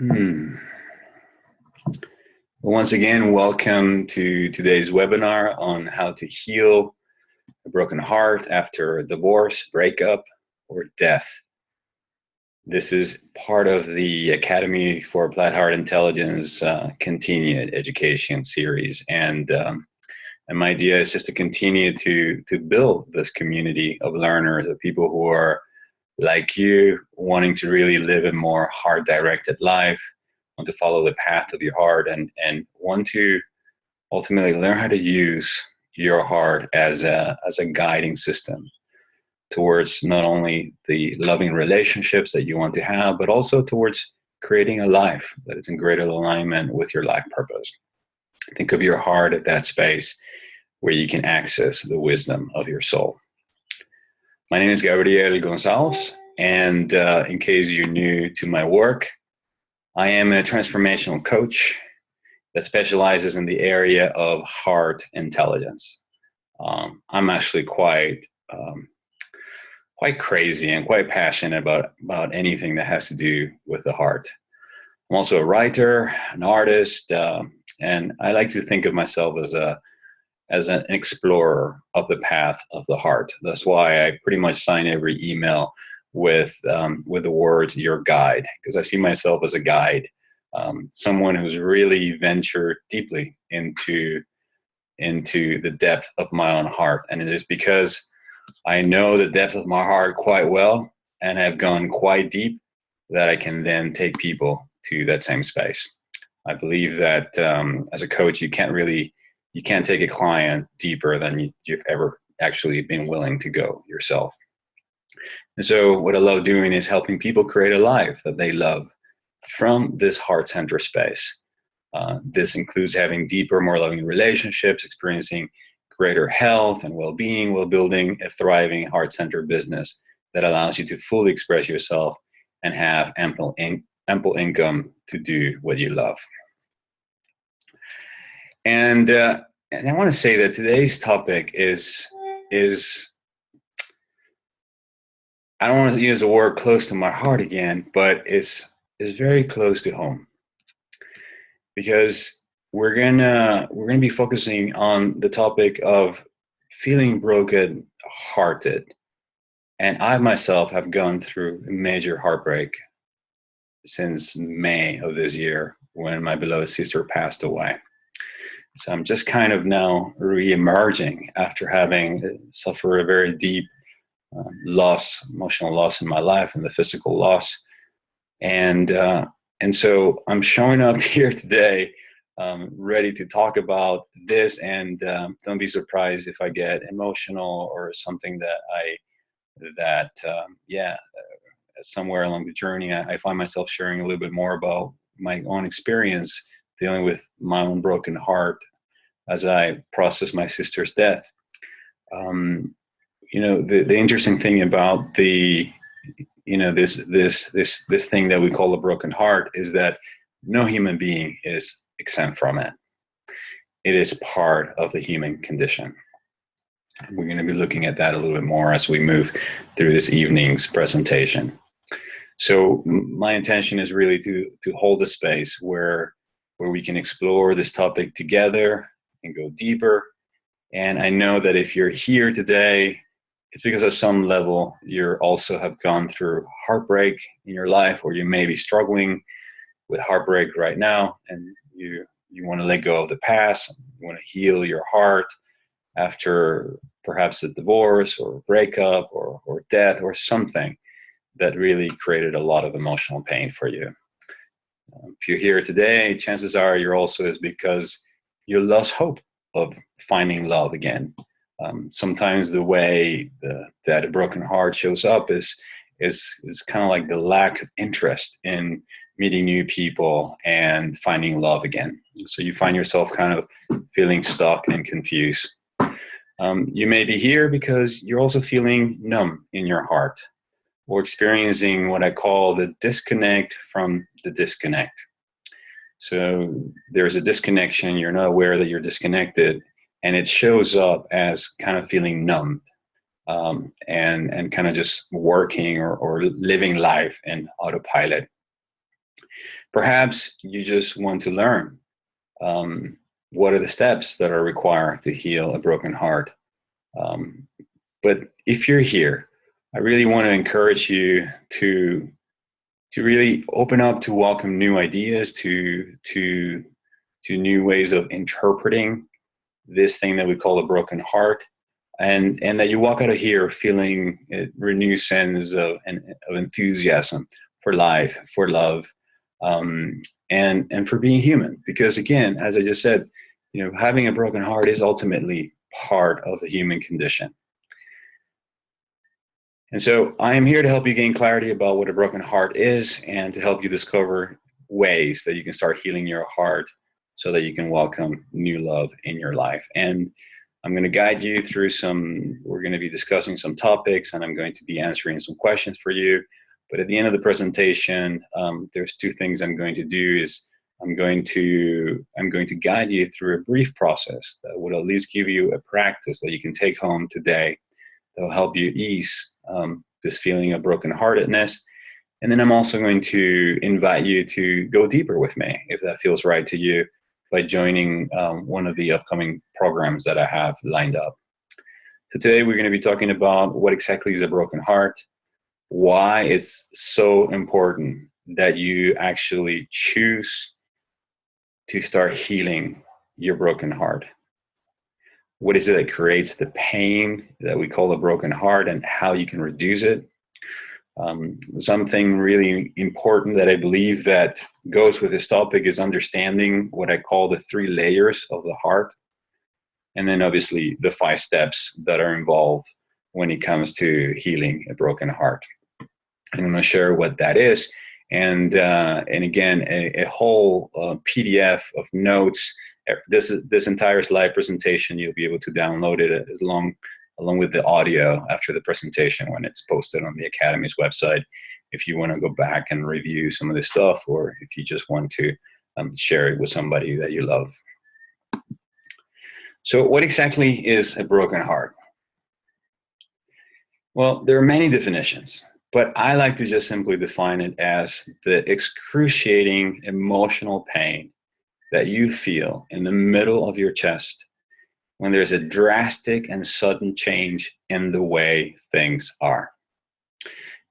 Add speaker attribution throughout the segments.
Speaker 1: Hmm. Once again, welcome to today's webinar on how to heal a broken heart after a divorce, breakup, or death. This is part of the Academy for Applied Heart Intelligence continued education series, and my idea is just to continue to build this community of learners, of people who are like you, wanting to really live a more heart-directed life, want to follow the path of your heart, and want to ultimately learn how to use your heart as a guiding system towards not only the loving relationships that you want to have, but also towards creating a life that is in greater alignment with your life purpose. Think of your heart at that space where you can access the wisdom of your soul. My name is Gabriel Gonsalves, and in case you're new to my work, I am a transformational coach that specializes in the area of heart intelligence. I'm actually quite crazy and quite passionate about anything that has to do with the heart. I'm also a writer, an artist, and I like to think of myself as an explorer of the path of the heart. That's why I pretty much sign every email with the words "your guide," because I see myself as a guide, someone who's really ventured deeply into the depth of my own heart. And it is because I know the depth of my heart quite well and have gone quite deep that I can then take people to that same space. I believe that as a coach, you can't take a client deeper than you've ever actually been willing to go yourself. And so what I love doing is helping people create a life that they love from this heart center space. This includes having deeper, more loving relationships, experiencing greater health and well-being, while building a thriving heart-centered business that allows you to fully express yourself and have ample income to do what you love. And I want to say that today's topic is I don't want to use the word close to my heart again, but is very close to home, because we're gonna be focusing on the topic of feeling broken hearted. And I myself have gone through a major heartbreak since May of this year, when my beloved sister passed away. So I'm just kind of now re-emerging after having suffered a very deep loss, emotional loss in my life, and the physical loss. And so I'm showing up here today, ready to talk about this. And don't be surprised if I get emotional or something somewhere along the journey, I find myself sharing a little bit more about my own experience dealing with my own broken heart as I process my sister's death. The interesting thing about this thing that we call a broken heart is that no human being is exempt from it. It is part of the human condition. We're going to be looking at that a little bit more as we move through this evening's presentation. So my intention is really to hold a space where we can explore this topic together and go deeper. And I know that if you're here today, it's because at some level you also have gone through heartbreak in your life, or you may be struggling with heartbreak right now, and you want to let go of the past, you want to heal your heart after perhaps a divorce or a breakup or death or something that really created a lot of emotional pain for you. If you're here today, chances are you're also is because you lost hope of finding love again. Sometimes the way that a broken heart shows up is kind of like the lack of interest in meeting new people and finding love again. So you find yourself kind of feeling stuck and confused. You may be here because you're also feeling numb in your heart, or experiencing what I call the disconnect from the disconnect. So there's a disconnection, you're not aware that you're disconnected, and it shows up as kind of feeling numb, and kind of just working or living life in autopilot. Perhaps you just want to learn what are the steps that are required to heal a broken heart. But if you're here, I really want to encourage you to really open up to welcome new ideas, to new ways of interpreting this thing that we call a broken heart, and that you walk out of here feeling a renewed sense of enthusiasm for life, for love, and for being human. Because again, as I just said, having a broken heart is ultimately part of the human condition. And so I am here to help you gain clarity about what a broken heart is, and to help you discover ways that you can start healing your heart so that you can welcome new love in your life. And I'm going to guide you through we're going to be discussing some topics, and I'm going to be answering some questions for you. But at the end of the presentation, there's two things I'm going to do. Is I'm going to guide you through a brief process that will at least give you a practice that you can take home today that will help you ease this feeling of brokenheartedness. And then I'm also going to invite you to go deeper with me, if that feels right to you, by joining one of the upcoming programs that I have lined up. So today we're going to be talking about what exactly is a broken heart, why it's so important that you actually choose to start healing your broken heart. What is it that creates the pain that we call a broken heart, and how you can reduce it? Something really important that I believe that goes with this topic is understanding what I call the 3 layers of the heart. And then obviously the 5 steps that are involved when it comes to healing a broken heart. I'm going to share what that is. And again, a whole PDF of notes. This entire slide presentation, you'll be able to download it along with the audio after the presentation when it's posted on the Academy's website, if you want to go back and review some of this stuff, or if you just want to share it with somebody that you love. So what exactly is a broken heart? Well, there are many definitions, but I like to just simply define it as the excruciating emotional pain that you feel in the middle of your chest when there's a drastic and sudden change in the way things are.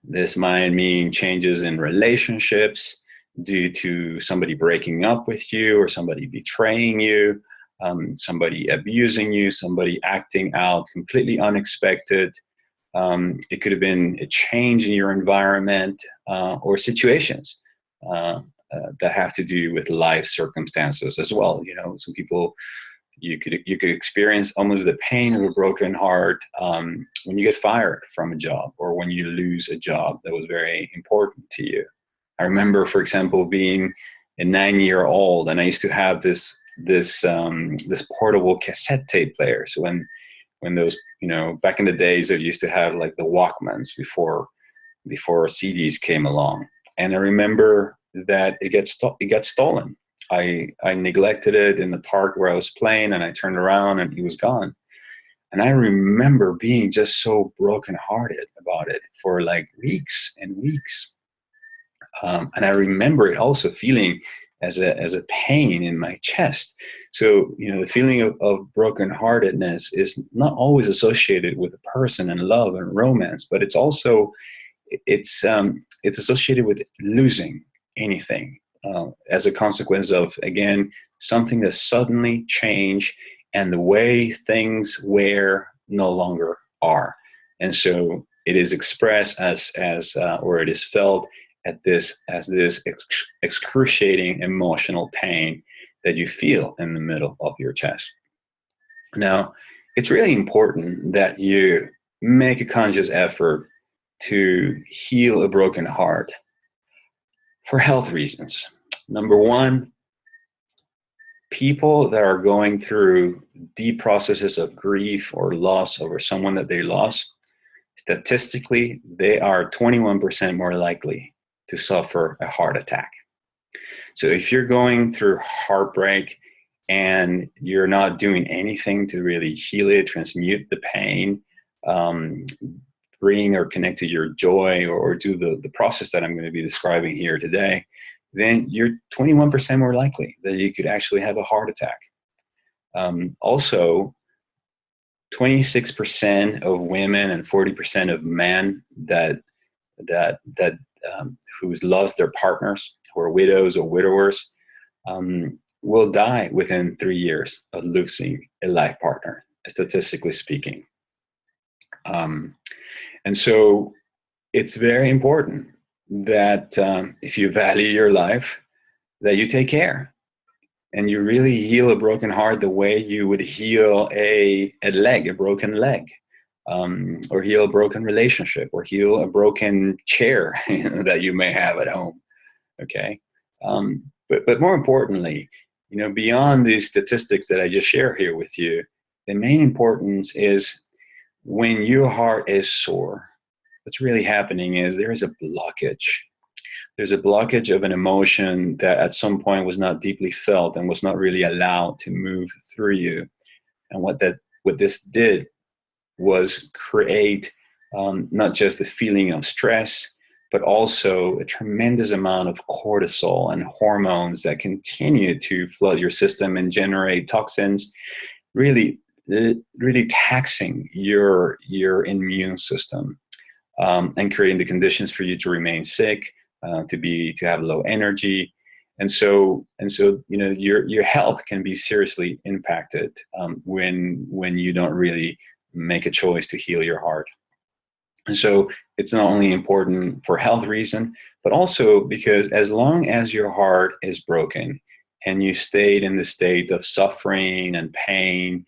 Speaker 1: This might mean changes in relationships due to somebody breaking up with you, or somebody betraying you, somebody abusing you, somebody acting out completely unexpected. It could have been a change in your environment, or situations that have to do with life circumstances as well. Some people, you could experience almost the pain of a broken heart when you get fired from a job, or when you lose a job that was very important to you. I remember, for example, being a 9-year-old, and I used to have this portable cassette tape player. So when those, back in the days, I used to have like the Walkmans before CDs came along, and I remember that it got stolen. I neglected it in the park where I was playing, and I turned around and he was gone. And I remember being just so brokenhearted about it for like weeks and weeks. And I remember it also feeling as a pain in my chest. So, the feeling of brokenheartedness is not always associated with a person and love and romance, but it's also, it's associated with losing anything as a consequence of, again, something that suddenly changed, and the way things were no longer are. And so it is expressed or it is felt as this excruciating emotional pain that you feel in the middle of your chest. Now, it's really important that you make a conscious effort to heal a broken heart for health reasons. Number one, people that are going through deep processes of grief or loss over someone that they lost, statistically, they are 21% more likely to suffer a heart attack. So if you're going through heartbreak and you're not doing anything to really heal it, transmute the pain, bring or connect to your joy, or do the process that I'm going to be describing here today, then you're 21% more likely that you could actually have a heart attack. Also, 26% of women and 40% of men that who lost their partners, who are widows or widowers, will die within 3 years of losing a life partner, statistically speaking. And so it's very important that if you value your life, that you take care and you really heal a broken heart the way you would heal a broken leg, or heal a broken relationship, or heal a broken chair that you may have at home. Okay. But more importantly, beyond these statistics that I just share here with you, the main importance is when your heart is sore, what's really happening is there is a blockage. There's a blockage of an emotion that at some point was not deeply felt and was not really allowed to move through you. And what this did was create not just the feeling of stress, but also a tremendous amount of cortisol and hormones that continue to flood your system and generate toxins, really taxing your immune system, and creating the conditions for you to remain sick, to have low energy. And so your health can be seriously impacted when you don't really make a choice to heal your heart. And so it's not only important for health reason, but also because as long as your heart is broken and you stayed in the state of suffering and pain,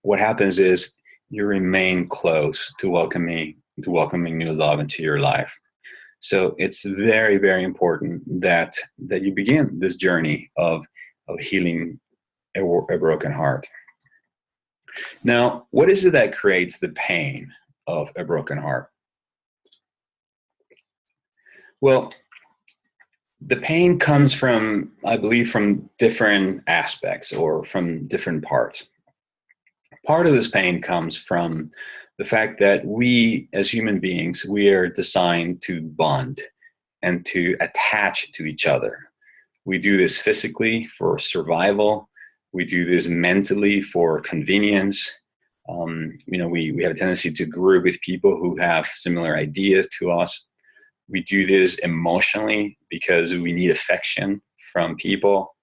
Speaker 1: what happens is you remain close to welcoming new love into your life. So it's very, very important that you begin this journey of healing a broken heart. Now, what is it that creates the pain of a broken heart? Well, the pain comes from, I believe, from different aspects or from different parts. Part of this pain comes from the fact that we, as human beings, we are designed to bond and to attach to each other. We do this physically for survival. We do this mentally for convenience. We have a tendency to group with people who have similar ideas to us. We do this emotionally because we need affection from people.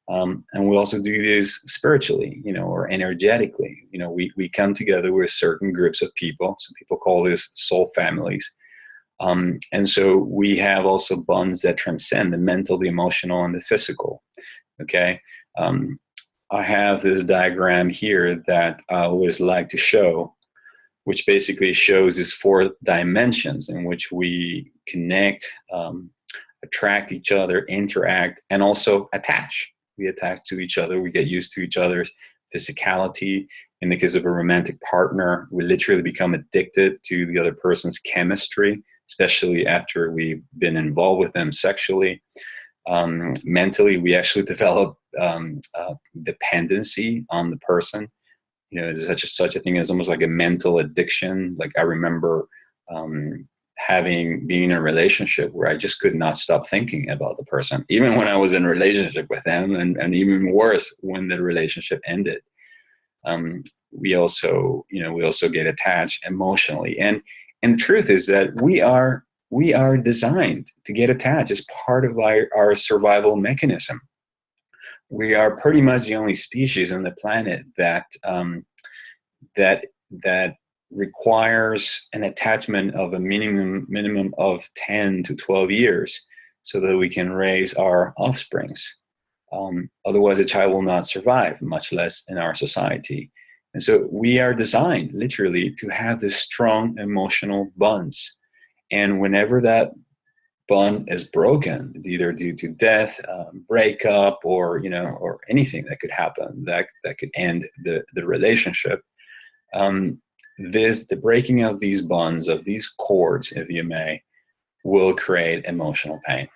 Speaker 1: And we also do this spiritually, or energetically. We come together with certain groups of people. Some people call this soul families. And so we have also bonds that transcend the mental, the emotional, and the physical. Okay. I have this diagram here that I always like to show, which basically shows these 4 dimensions in which we connect, attract each other, interact, and also attach. We attach to each other. We get used to each other's physicality. In the case of a romantic partner, we literally become addicted to the other person's chemistry, especially after we've been involved with them sexually. Mentally, we actually develop dependency on the person. There's such a thing as almost like a mental addiction. Like I remember being in a relationship where I just could not stop thinking about the person, even when I was in a relationship with them, and even worse when the relationship ended. We also get attached emotionally, and the truth is that we are designed to get attached as part of our survival mechanism. We are pretty much the only species on the planet that requires an attachment of a minimum of 10 to 12 years so that we can raise our offsprings. Otherwise, a child will not survive, much less in our society. And so we are designed literally to have this strong emotional bonds. And whenever that bond is broken, either due to death, breakup, or anything that could happen that could end the relationship, the breaking of these bonds, of these cords, if you may, will create emotional pain.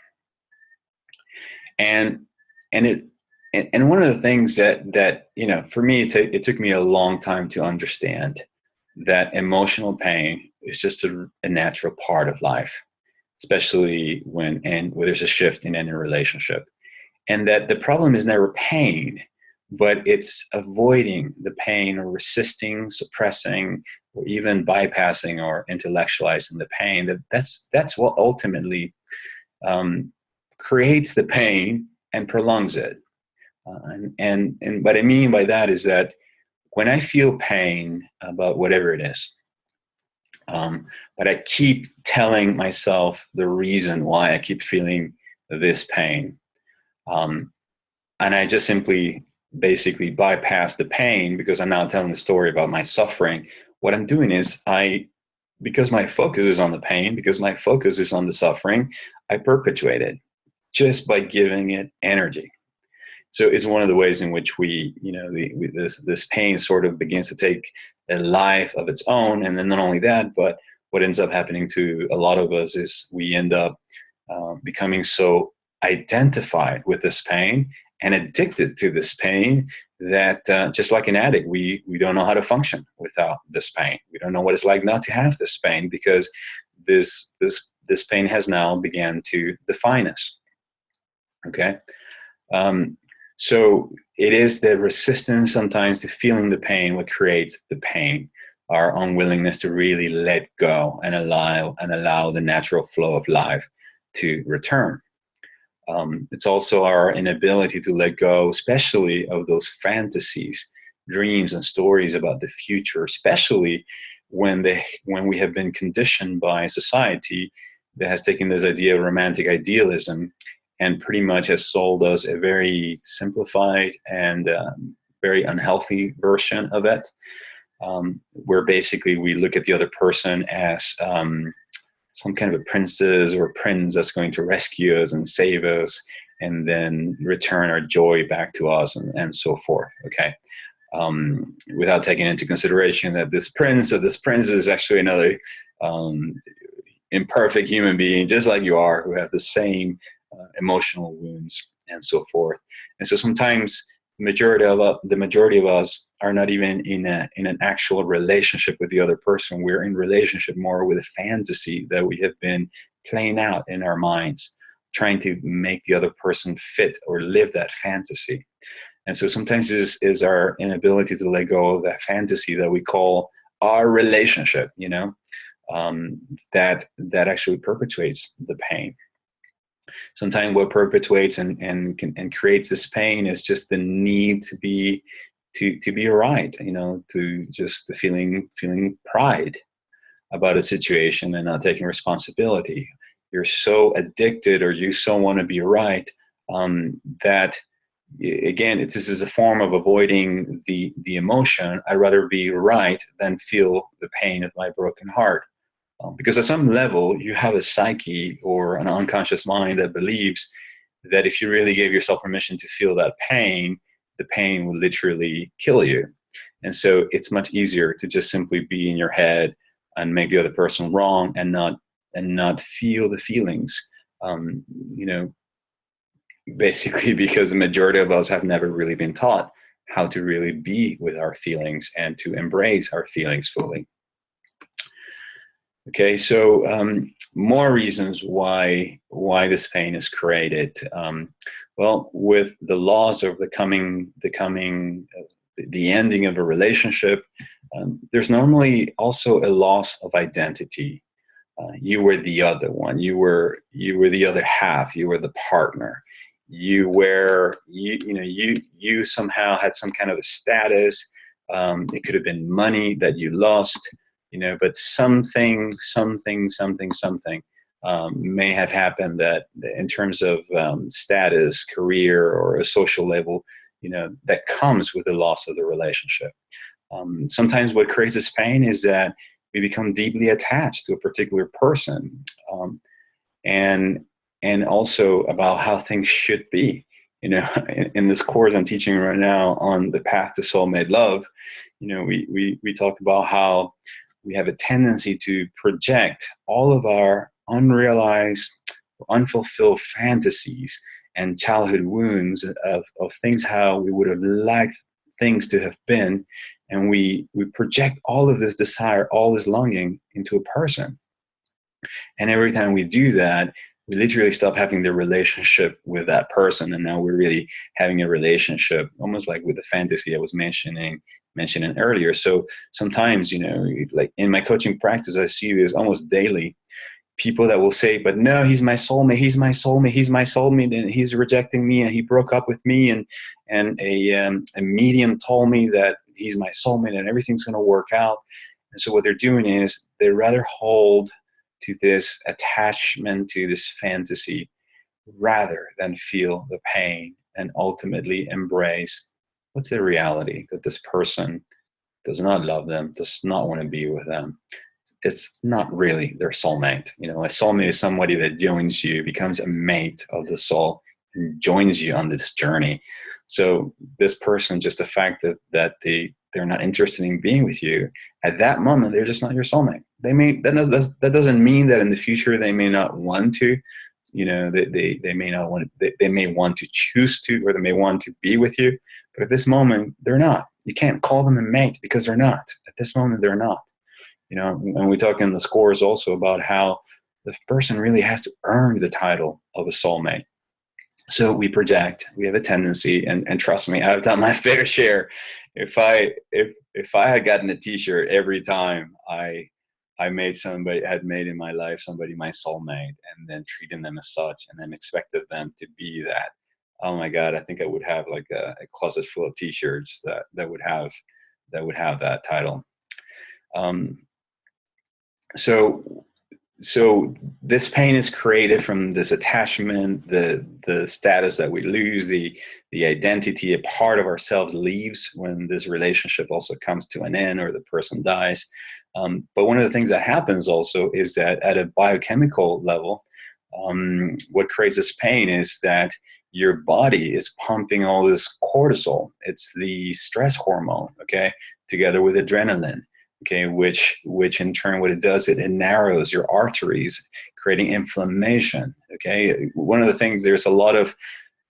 Speaker 1: And one of the things that for me, it took me a long time to understand that emotional pain is just a natural part of life. especially when there's a shift in any relationship. And that the problem is never pain, but it's avoiding the pain or resisting, suppressing, or even bypassing or intellectualizing the pain. That's what ultimately creates the pain and prolongs it. And what I mean by that is that when I feel pain about whatever it is, but I keep telling myself the reason why I keep feeling this pain, and I just simply basically bypass the pain because I'm now telling the story about my suffering. What I'm doing is because my focus is on the pain, because my focus is on the suffering, I perpetuate it just by giving it energy. So it's one of the ways in which this pain sort of begins to take a life of its own. And then not only that, but what ends up happening to a lot of us is we end up becoming so identified with this pain and addicted to this pain that just like an addict, we don't know how to function without this pain. We don't know what it's like not to have this pain because this pain has now began to define us. Okay. So it is the resistance sometimes to feeling the pain what creates the pain, our unwillingness to really let go and allow the natural flow of life to return. It's also our inability to let go, especially of those fantasies, dreams, and stories about the future, especially when we have been conditioned by society that has taken this idea of romantic idealism and pretty much has sold us a very simplified and very unhealthy version of it, where basically we look at the other person as some kind of a princess or prince that's going to rescue us and save us and then return our joy back to us and so forth, okay? Without taking into consideration that this prince or this princess is actually another imperfect human being, just like you are, who have the same emotional wounds and so forth. And so sometimes the majority of us are not even in an actual relationship with the other person. We're in relationship more with a fantasy that we have been playing out in our minds, trying to make the other person fit or live that fantasy. And so sometimes it is our inability to let go of that fantasy that we call our relationship, that actually perpetuates the pain. Sometimes what perpetuates and creates this pain is just the need to be right, to just the feeling pride about a situation and not taking responsibility. You're so addicted, or you so want to be right, that again, this is a form of avoiding the emotion. I'd rather be right than feel the pain of my broken heart. Because at some level, you have a psyche or an unconscious mind that believes that if you really gave yourself permission to feel that pain, the pain will literally kill you. And so it's much easier to just simply be in your head and make the other person wrong and not feel the feelings. Basically because the majority of us have never really been taught how to really be with our feelings and to embrace our feelings fully. Okay, so more reasons why this pain is created. Well, with the loss of the ending of a relationship, there's normally also a loss of identity. You were the other one. You were the other half. You were the partner. You somehow had some kind of a status. It could have been money that you lost. But something may have happened that in terms of status, career, or a social level, that comes with the loss of the relationship. Sometimes what creates this pain is that we become deeply attached to a particular person, and also about how things should be. In this course I'm teaching right now on the path to soulmate love, we talk about how we have a tendency to project all of our unrealized, unfulfilled fantasies and childhood wounds of things, how we would have liked things to have been. And we project all of this desire, all this longing into a person. And every time we do that, we literally stop having the relationship with that person, and now we're really having a relationship, almost like with the fantasy I was mentioning earlier. So sometimes, like in my coaching practice, I see this almost daily. People that will say, "But no, he's my soulmate. He's my soulmate. He's my soulmate, and he's rejecting me, and he broke up with me, and a medium told me that he's my soulmate, and everything's going to work out." And so what they're doing is they rather hold to this attachment to this fantasy rather than feel the pain and ultimately embrace what's the reality, that this person does not love them, does not want to be with them. It's not really their soulmate. A soulmate is somebody that joins you, becomes a mate of the soul, and joins you on this journey. So this person, just the fact that they're not interested in being with you at that moment, they're just not your soulmate. That doesn't mean that in the future they may not want to. They may not want. They may want to choose to, or they may want to be with you. But at this moment, they're not. You can't call them a mate because they're not. At this moment, they're not. And we talk in the scores also about how the person really has to earn the title of a soulmate. So we project, we have a tendency, and trust me, I've done my fair share. If I had gotten a t-shirt every time I had made in my life somebody my soulmate, and then treating them as such, and then expected them to be that, oh my God, I think I would have like a closet full of t-shirts that would have that title. So this pain is created from this attachment, the status that we lose, the identity. A part of ourselves leaves when this relationship also comes to an end or the person dies. But one of the things that happens also is that at a biochemical level, what creates this pain is that your body is pumping all this cortisol. It's the stress hormone, okay, together with adrenaline. Okay, which in turn, what it does, it narrows your arteries, creating inflammation. Okay, one of the things, there's a lot of,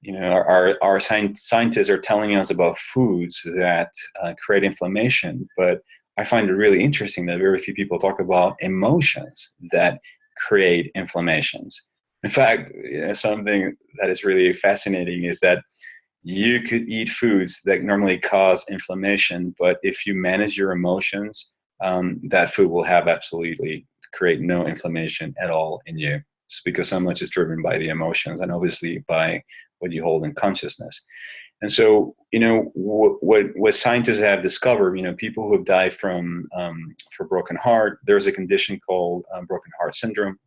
Speaker 1: our scientists are telling us about foods that create inflammation, but I find it really interesting that very few people talk about emotions that create inflammations. In fact, something that is really fascinating is that you could eat foods that normally cause inflammation, but if you manage your emotions, that food will have absolutely create no inflammation at all in you. It's because so much is driven by the emotions and obviously by what you hold in consciousness. And so, what scientists have discovered, people who have died from for broken heart, there's a condition called broken heart syndrome.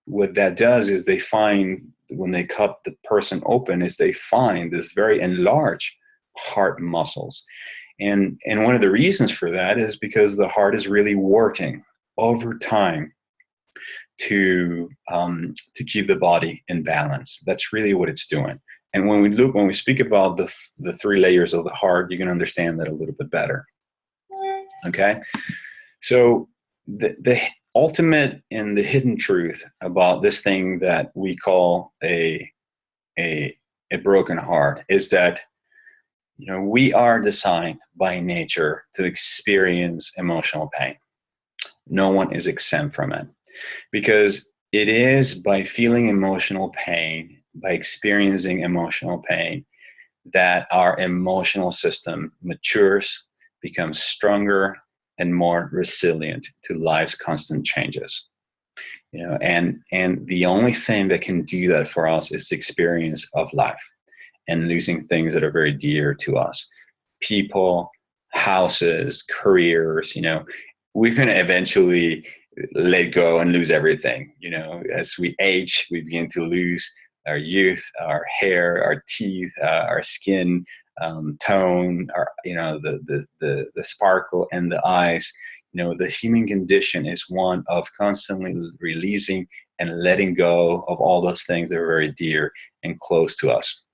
Speaker 1: What that does is they find, when they cut the person open, is they find this very enlarged heart muscles. And one of the reasons for that is because the heart is really working over time to keep the body in balance. That's really what it's doing. And when we speak about the three layers of the heart, you can understand that a little bit better. Okay, so the ultimate and the hidden truth about this thing that we call a broken heart is that we are designed by nature to experience emotional pain. No one is exempt from it, because it is by feeling emotional pain, by experiencing emotional pain, that our emotional system matures, becomes stronger, and more resilient to life's constant changes. And the only thing that can do that for us is the experience of life and losing things that are very dear to us. People, houses, careers, we're going to eventually let go and lose everything. As we age, we begin to lose our youth, our hair, our teeth, our skin tone, our, the sparkle in the eyes. The human condition is one of constantly releasing and letting go of all those things that are very dear and close to us.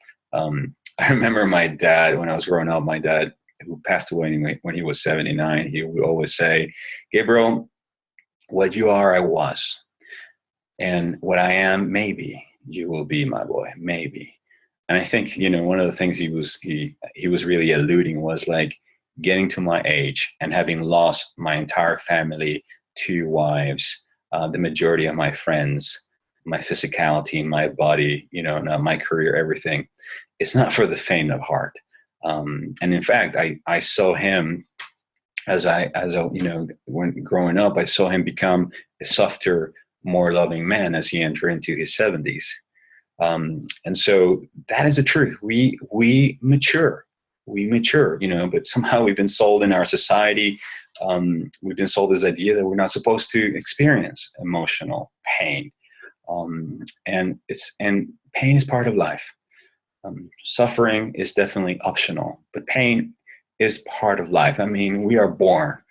Speaker 1: I remember my dad, when I was growing up, my dad, who passed away when he was 79, he would always say, "Gabriel, what you are, I was. And what I am, maybe you will be, my boy, maybe." And I think, one of the things he was really alluding was like getting to my age and having lost my entire family 2 wives, the majority of my friends, my physicality, my body, now my career, everything. It's not for the faint of heart. And in fact, I saw him when growing up, I saw him become a softer, more loving man as he entered into his 70s. And so that is the truth. We mature, but somehow we've been sold in our society. We've been sold this idea that we're not supposed to experience emotional pain. And pain is part of life. Suffering is definitely optional, but pain is part of life. I mean, we are born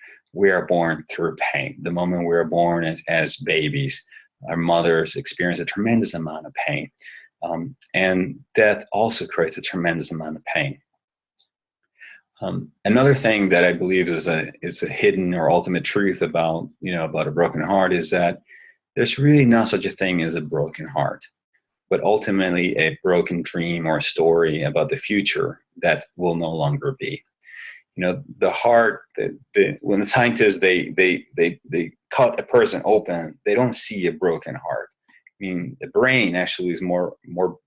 Speaker 1: through pain. The moment we are born as babies, our mothers experience a tremendous amount of pain. And death also creates a tremendous amount of pain. Another thing that I believe is a hidden or ultimate truth about a broken heart is that there's really not such a thing as a broken heart, but ultimately a broken dream or story about the future that will no longer be. The heart, when the scientists, they cut a person open, they don't see a broken heart. I mean, the brain actually is more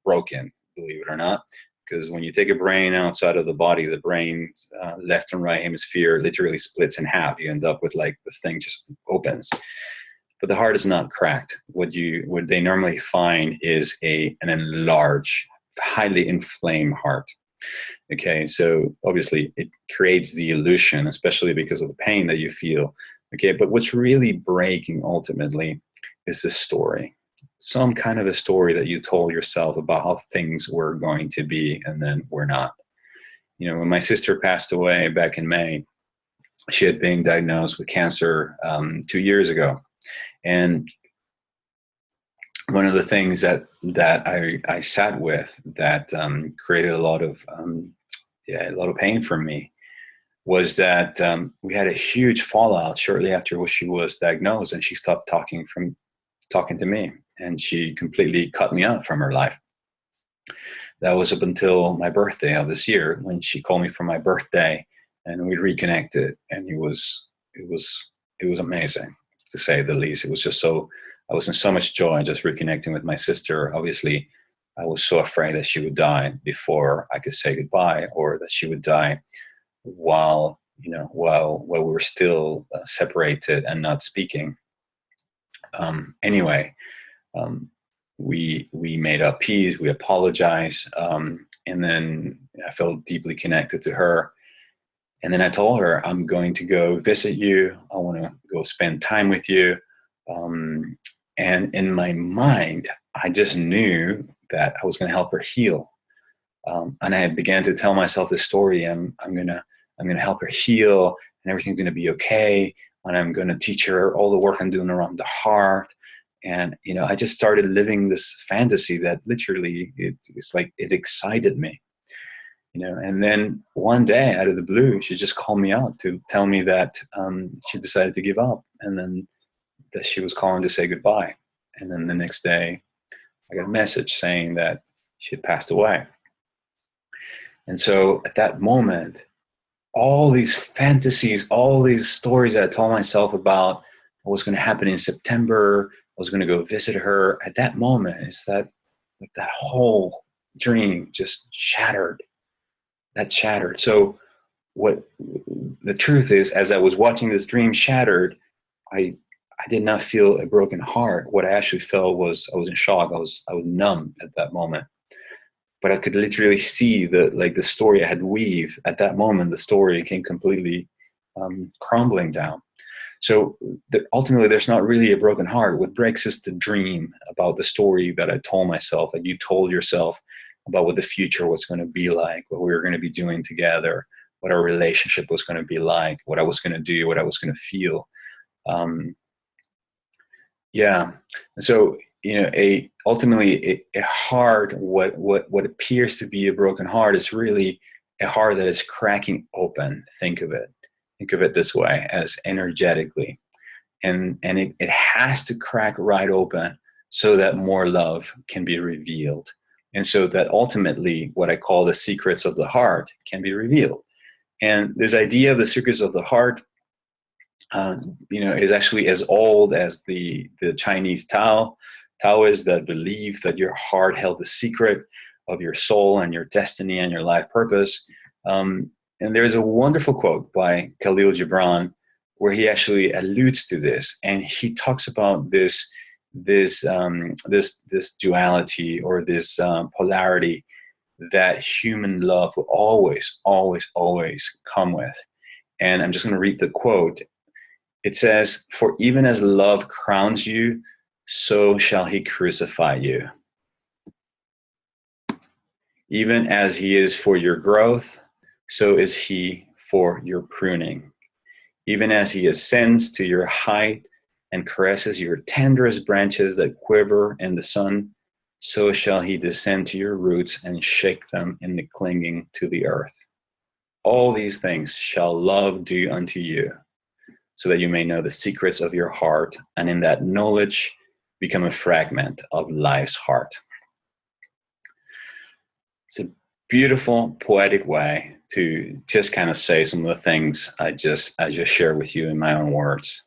Speaker 1: broken, believe it or not, because when you take a brain outside of the body, the brain's left and right hemisphere literally splits in half. You end up with this thing just opens. But the heart is not cracked. What they normally find is an enlarged, highly inflamed heart. Okay, so obviously it creates the illusion, especially because of the pain that you feel. Okay, but what's really breaking ultimately is the story. Some kind of a story that you told yourself about how things were going to be and then were not. When my sister passed away back in May, she had been diagnosed with cancer 2 years ago. And one of the things that I sat with that created a lot of pain for me was that we had a huge fallout shortly after she was diagnosed, and she stopped talking to me, and she completely cut me out from her life. That was up until my birthday of this year, when she called me for my birthday, and we reconnected, and it was amazing, to say the least. It was just I was in so much joy just reconnecting with my sister. Obviously, I was so afraid that she would die before I could say goodbye, or that she would die while we were still separated and not speaking. Anyway, we made up peace. We apologized, and then I felt deeply connected to her. And then I told her, I'm going to go visit you. I want to go spend time with you. And in my mind, I just knew that I was going to help her heal. And I began to tell myself this story. I'm going to help her heal, and everything's going to be okay. And I'm going to teach her all the work I'm doing around the heart. And, I just started living this fantasy that literally it's like it excited me. And then one day out of the blue, she just called me out to tell me that she decided to give up, and then that she was calling to say goodbye. And then the next day, I got a message saying that she had passed away. And so at that moment, all these fantasies, all these stories that I told myself about what was going to happen in September, I was going to go visit her. At that moment, it's that whole dream just shattered. That shattered. So what the truth is, as I was watching this dream shattered, I did not feel a broken heart. What I actually felt was I was in shock. I was numb at that moment. But I could literally see the story I had weaved at that moment. The story came completely crumbling down. So ultimately, there's not really a broken heart. What breaks is the dream about the story that I told myself, that you told yourself, about what the future was going to be like, what we were going to be doing together, what our relationship was going to be like, what I was going to do, what I was going to feel. Yeah. So, ultimately a heart, what appears to be a broken heart is really a heart that is cracking open. Think of it this way, as energetically. And it has to crack right open so that more love can be revealed. And so that ultimately what I call the secrets of the heart can be revealed. And this idea of the secrets of the heart, is actually as old as the Chinese Taoists that believe that your heart held the secret of your soul and your destiny and your life purpose. And there's a wonderful quote by Khalil Gibran where he actually alludes to this, and he talks about this duality, or this polarity that human love will always, always, always come with. And I'm just going to read the quote. It says, "For even as love crowns you, so shall he crucify you. Even as he is for your growth, so is he for your pruning. Even as he ascends to your height and caresses your tenderest branches that quiver in the sun, so shall he descend to your roots and shake them in the clinging to the earth. All these things shall love do unto you, so that you may know the secrets of your heart, and in that knowledge become a fragment of life's heart." It's a beautiful, poetic way to just kind of say some of the things I just shared with you in my own words.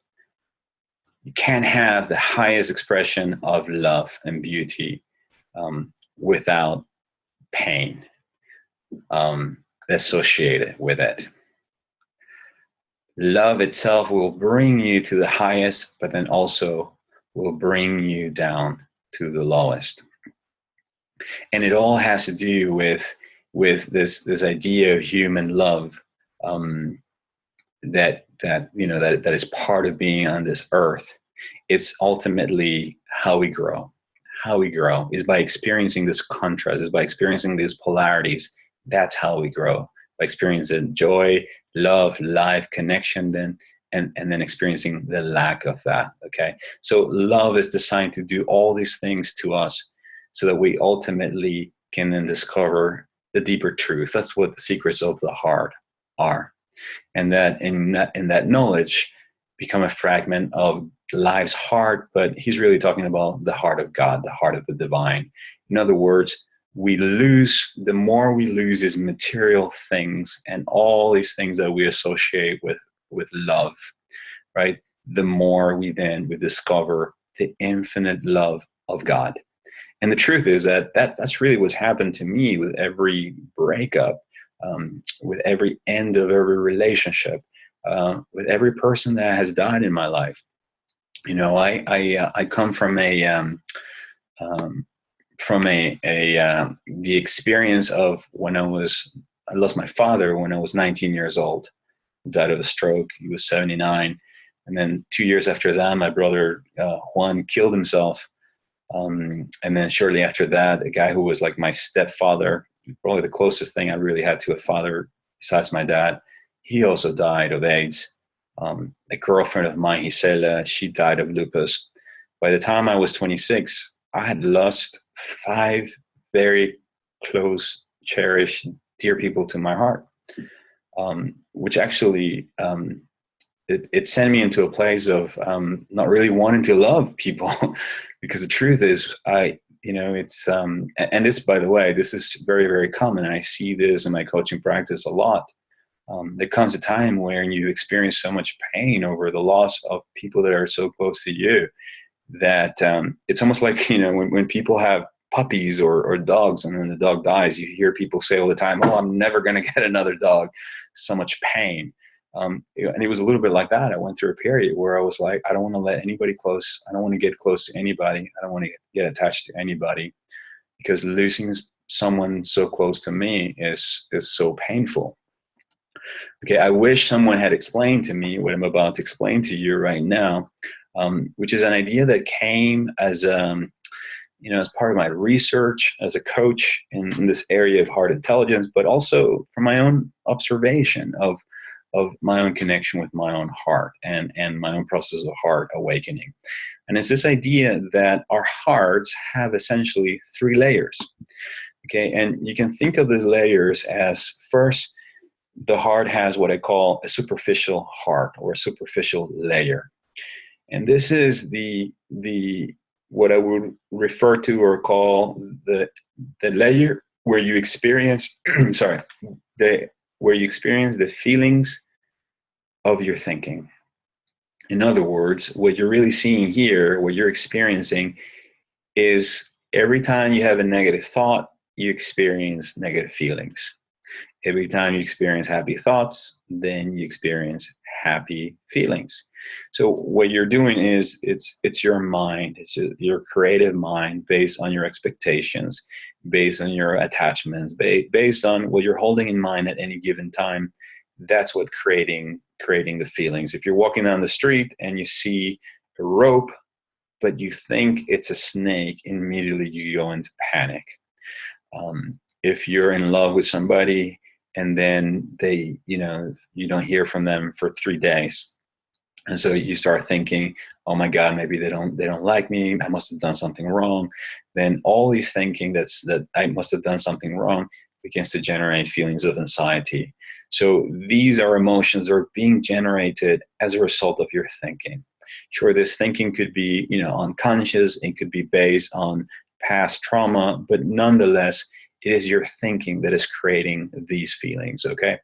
Speaker 1: You can't have the highest expression of love and beauty without pain associated with it. Love itself will bring you to the highest, but then also will bring you down to the lowest. And it all has to do with this idea of human love, that is part of being on this earth. It's ultimately how we grow. How we grow is by experiencing this contrast, is by experiencing these polarities. That's how we grow, by experiencing joy, love, life, connection, then and then experiencing the lack of that. Okay, so love is designed to do all these things to us, so that we ultimately can then discover the deeper truth. That's what the secrets of the heart are, and that in that knowledge become a fragment of life's heart. But he's really talking about the heart of God, the heart of the divine. In other words, the more we lose these material things and all these things that we associate with love, right? The more we discover the infinite love of God. And the truth is that's really what's happened to me with every breakup, with every end of every relationship, with every person that has died in my life. I come from the experience of when I lost my father when I was 19 years old. He died of a stroke. He was 79. And then 2 years after that, my brother Juan killed himself. And then shortly after that, a guy who was like my stepfather, probably the closest thing I really had to a father besides my dad, he also died of AIDS. A girlfriend of mine, Gisela, she died of lupus. By the time I was 26, I had lost 5 very close, cherished, dear people to my heart, which actually it sent me into a place of not really wanting to love people, because the truth is, it's and this, by the way, this is very, very common. I see this in my coaching practice a lot. There comes a time when you experience so much pain over the loss of people that are so close to you that it's almost like, when people have puppies or dogs and then the dog dies, you hear people say all the time, "Oh, I'm never going to get another dog." So much pain. And it was a little bit like that. I went through a period where I was like, I don't want to let anybody close. I don't want to get close to anybody. I don't want to get attached to anybody, because losing someone so close to me is so painful. Okay, I wish someone had explained to me what I'm about to explain to you right now, which is an idea that came as as part of my research as a coach in this area of heart intelligence, but also from my own observation of my own connection with my own heart and my own process of heart awakening. And it's this idea that our hearts have essentially 3 layers. Okay, and you can think of these layers as, first, the heart has what I call a superficial heart, or a superficial layer. And this is the what I would refer to or call the layer where you experience where you experience the feelings of your thinking. In other words, what you're really seeing here, what you're experiencing, is every time you have a negative thought, you experience negative feelings. Every time you experience happy thoughts, then you experience happy feelings. So what you're doing is it's your mind, it's your creative mind based on your expectations, based on your attachments, based on what you're holding in mind at any given time. That's what creating the feelings. If you're walking down the street and you see a rope, but you think it's a snake, immediately you go into panic. If you're in love with somebody and then you don't hear from them for 3 days, and so you start thinking, oh my God, maybe they don't like me, I must have done something wrong. Then all these thinking that I must have done something wrong begins to generate feelings of anxiety. So these are emotions that are being generated as a result of your thinking. Sure, this thinking could be, unconscious, it could be based on past trauma, but nonetheless, it is your thinking that is creating these feelings, okay?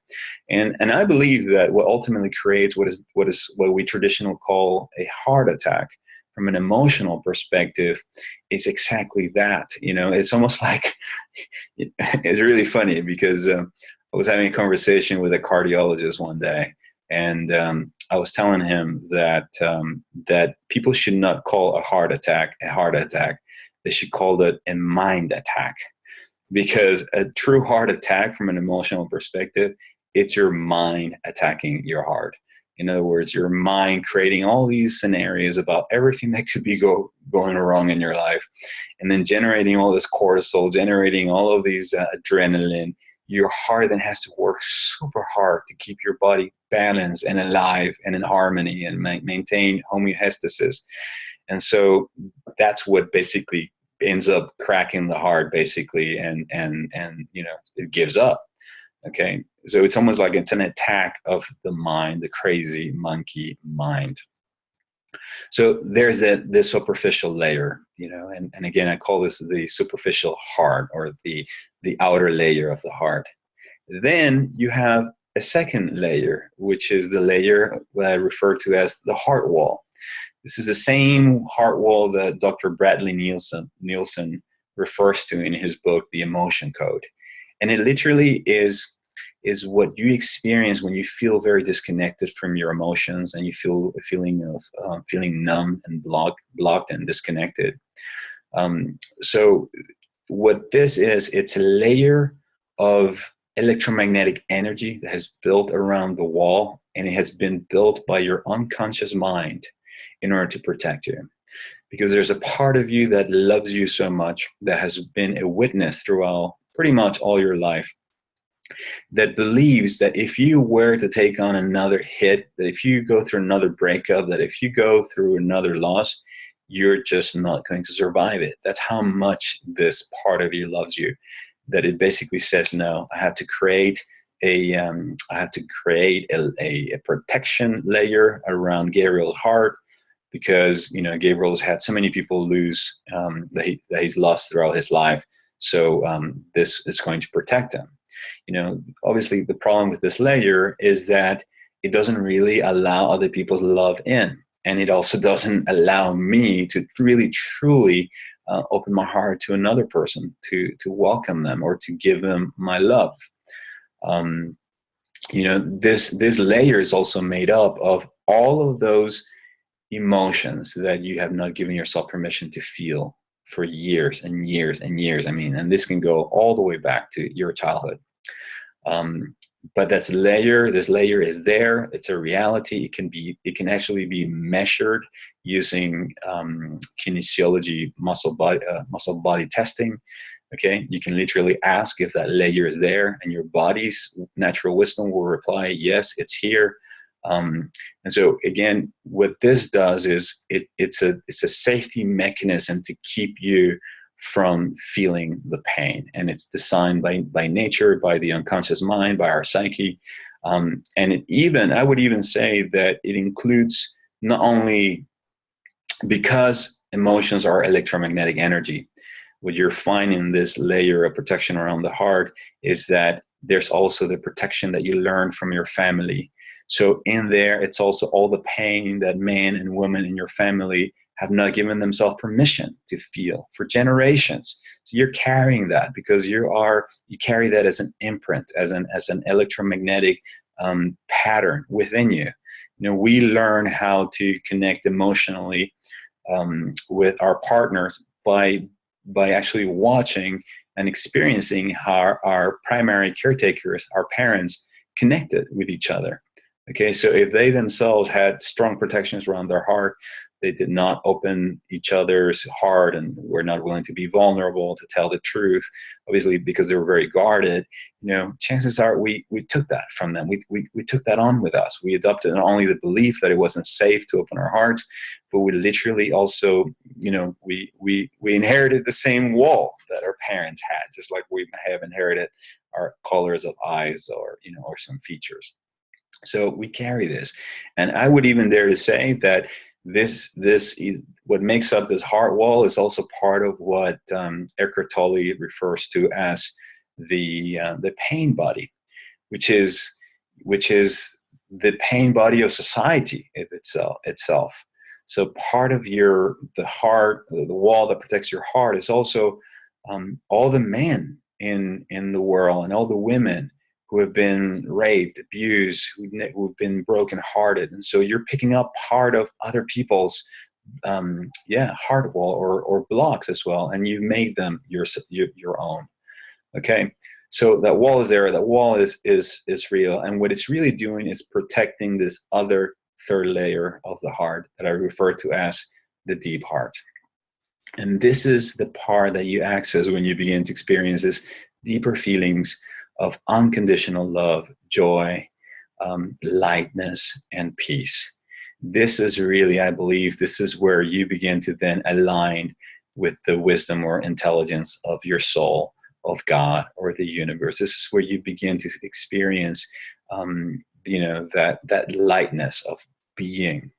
Speaker 1: And I believe that what ultimately creates what we traditionally call a heart attack from an emotional perspective is exactly that. It's almost like, it's really funny because I was having a conversation with a cardiologist one day, and I was telling him that people should not call a heart attack. They should call it a mind attack, because a true heart attack from an emotional perspective, it's your mind attacking your heart. In other words, your mind creating all these scenarios about everything that could be going wrong in your life, and then generating all this cortisol, generating all of these adrenaline. Your heart then has to work super hard to keep your body balanced and alive and in harmony and maintain homeostasis. And so that's what basically ends up cracking the heart, basically, and it gives up. Okay, so it's almost like it's an attack of the mind, the crazy monkey mind. So there's this superficial layer, and again, I call this the superficial heart, or the outer layer of the heart. Then you have a second layer, which is the layer that I refer to as the heart wall. This is the same heart wall that Dr. Bradley Nielsen refers to in his book, The Emotion Code. And it literally is what you experience when you feel very disconnected from your emotions, and you feel a feeling of feeling numb and blocked and disconnected. So what this is, it's a layer of electromagnetic energy that has built around the wall, and it has been built by your unconscious mind in order to protect you. Because there's a part of you that loves you so much, that has been a witness throughout pretty much all your life, that believes that if you were to take on another hit, that if you go through another breakup, that if you go through another loss, you're just not going to survive it. That's how much this part of you loves you, that it basically says, no, I have to create a protection layer around Gabriel's heart, because Gabriel's had so many people lose that he's lost throughout his life. So this is going to protect him. Obviously the problem with this layer is that it doesn't really allow other people's love in, and it also doesn't allow me to really truly open my heart to another person, to welcome them or to give them my love. This layer is also made up of all of those emotions that you have not given yourself permission to feel for years and years and years. And this can go all the way back to your childhood. But this layer is there. It's a reality. It can actually be measured using kinesiology, muscle body testing. Okay, you can literally ask if that layer is there, and your body's natural wisdom will reply, yes, it's here. And so again, what this does is it's a safety mechanism to keep you from feeling the pain, and it's designed by nature, by the unconscious mind, by our psyche, and I would even say that it includes, not only because emotions are electromagnetic energy, what you're finding in this layer of protection around the heart is that there's also the protection that you learn from your family. So in there, it's also all the pain that men and women in your family have not given themselves permission to feel for generations. So you're carrying that because you carry that as an imprint, as an electromagnetic pattern within you. You know, we learn how to connect emotionally with our partners by actually watching and experiencing how our primary caretakers, our parents, connected with each other. Okay, so if they themselves had strong protections around their heart, they did not open each other's heart and were not willing to be vulnerable, to tell the truth, obviously because they were very guarded, you know, chances are we took that from them. We took that on with us. We adopted not only the belief that it wasn't safe to open our hearts, but we literally also, you know, we inherited the same wall that our parents had, just like we have inherited our colors of eyes or, you know, or some features. So we carry this. And I would even dare to say that this what makes up this heart wall is also part of what Eckhart Tolle refers to as the pain body, which is the pain body of society itself. So part of the heart, the wall that protects your heart, is also all the men in the world and all the women who have been raped, abused, who've been brokenhearted. And so you're picking up part of other people's heart wall or blocks as well, and you make them your own. Okay, so that wall is there. That wall is real, and what it's really doing is protecting this other third layer of the heart that I refer to as the deep heart. And this is the part that you access when you begin to experience this deeper feelings of unconditional love, joy, lightness, and peace. This is really, I believe, this is where you begin to then align with the wisdom or intelligence of your soul, of God, or the universe. This is where you begin to experience, that lightness of being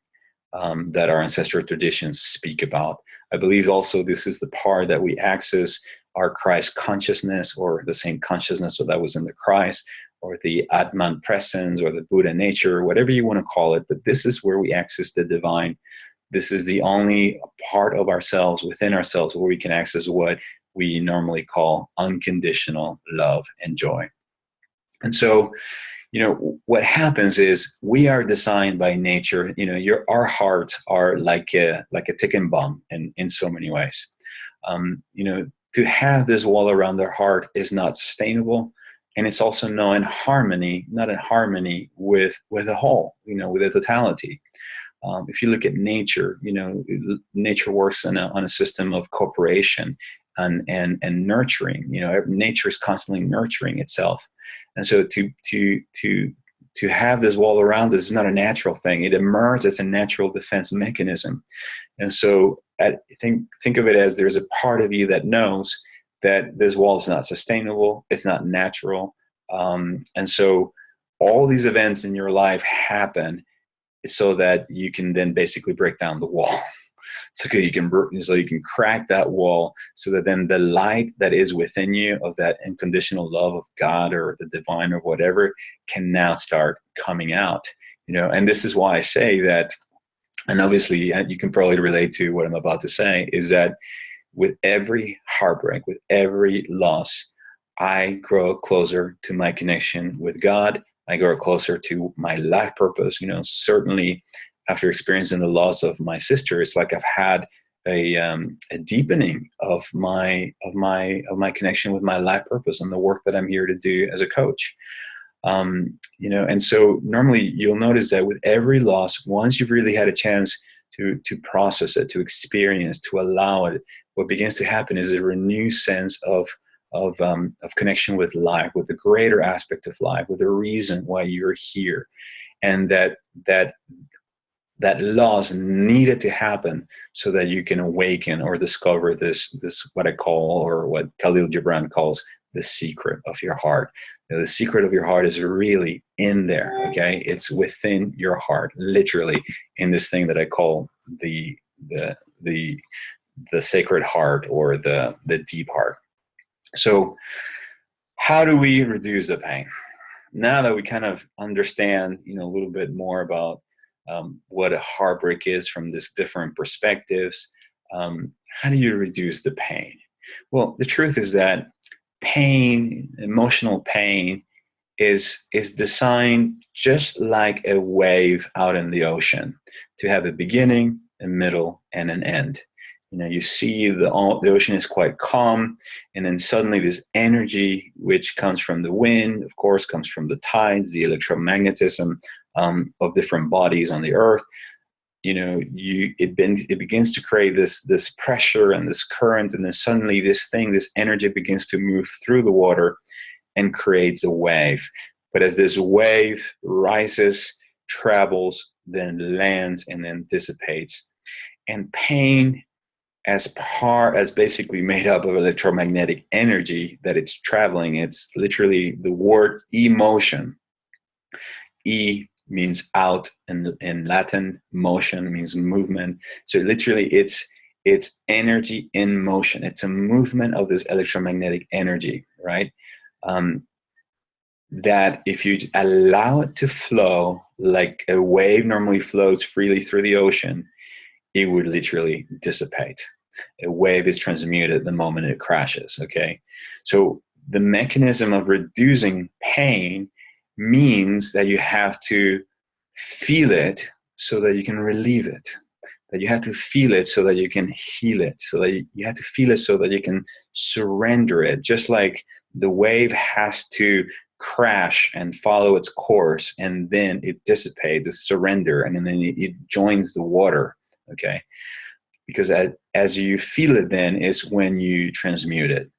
Speaker 1: that our ancestral traditions speak about. I believe also this is the part that we access our Christ consciousness, or the same consciousness that was in the Christ, or the Atman presence, or the Buddha nature, whatever you want to call it. But this is where we access the divine. This is the only part of ourselves, within ourselves, where we can access what we normally call unconditional love and joy. And so, you know, what happens is we are designed by nature. You know, our hearts are like a ticking bomb in so many ways. To have this wall around their heart is not sustainable, and it's also not in harmony with the whole, with the totality. If you look at nature, nature works on a system of cooperation and nurturing. Nature is constantly nurturing itself, and so to have this wall around us is not a natural thing. It emerges as a natural defense mechanism. And so think of it as there's a part of you that knows that this wall is not sustainable, it's not natural. And so all these events in your life happen so that you can then basically break down the wall. So you can crack that wall, so that then the light that is within you of that unconditional love of God or the divine or whatever can now start coming out. And this is why I say that, and obviously you can probably relate to what I'm about to say, is that with every heartbreak, with every loss, I grow closer to my connection with God. I grow closer to my life purpose. Certainly after experiencing the loss of my sister, it's like I've had a deepening of my connection with my life purpose and the work that I'm here to do as a coach. And so normally you'll notice that with every loss, once you've really had a chance to process it, to experience, to allow it, what begins to happen is a renewed sense of connection with life, with the greater aspect of life, with the reason why you're here, and that loss needed to happen so that you can awaken or discover this what I call, or what Khalil Gibran calls, the secret of your heart. The secret of your heart is really in there. Okay, it's within your heart, literally, in this thing that I call the sacred heart, or the deep heart. So how do we reduce the pain? now that we kind of understand, a little bit more about what a heartbreak is from this different perspectives, how do you reduce the pain? Well, the truth is that pain, emotional pain, is designed just like a wave out in the ocean to have a beginning, a middle, and an end. You see the ocean is quite calm, and then suddenly this energy, which comes from the wind, of course, comes from the tides, the electromagnetism of different bodies on the earth. It begins to create this pressure and this current, and then suddenly this energy begins to move through the water and creates a wave. But as this wave rises, travels, then lands, and then dissipates, and pain as basically made up of electromagnetic energy that it's traveling. It's literally the word emotion. E means out in Latin, motion means movement. So literally it's energy in motion. It's a movement of this electromagnetic energy, right? That if you allow it to flow like a wave normally flows freely through the ocean, it would literally dissipate. A wave is transmuted the moment it crashes, okay? So the mechanism of reducing pain means that you have to feel it so that you can relieve it, that you have to feel it so that you can heal it, so that you have to feel it so that you can surrender it. Just like the wave has to crash and follow its course, and then it dissipates, it's surrender, and then it joins the water, okay? Because as you feel it, then is when you transmute it.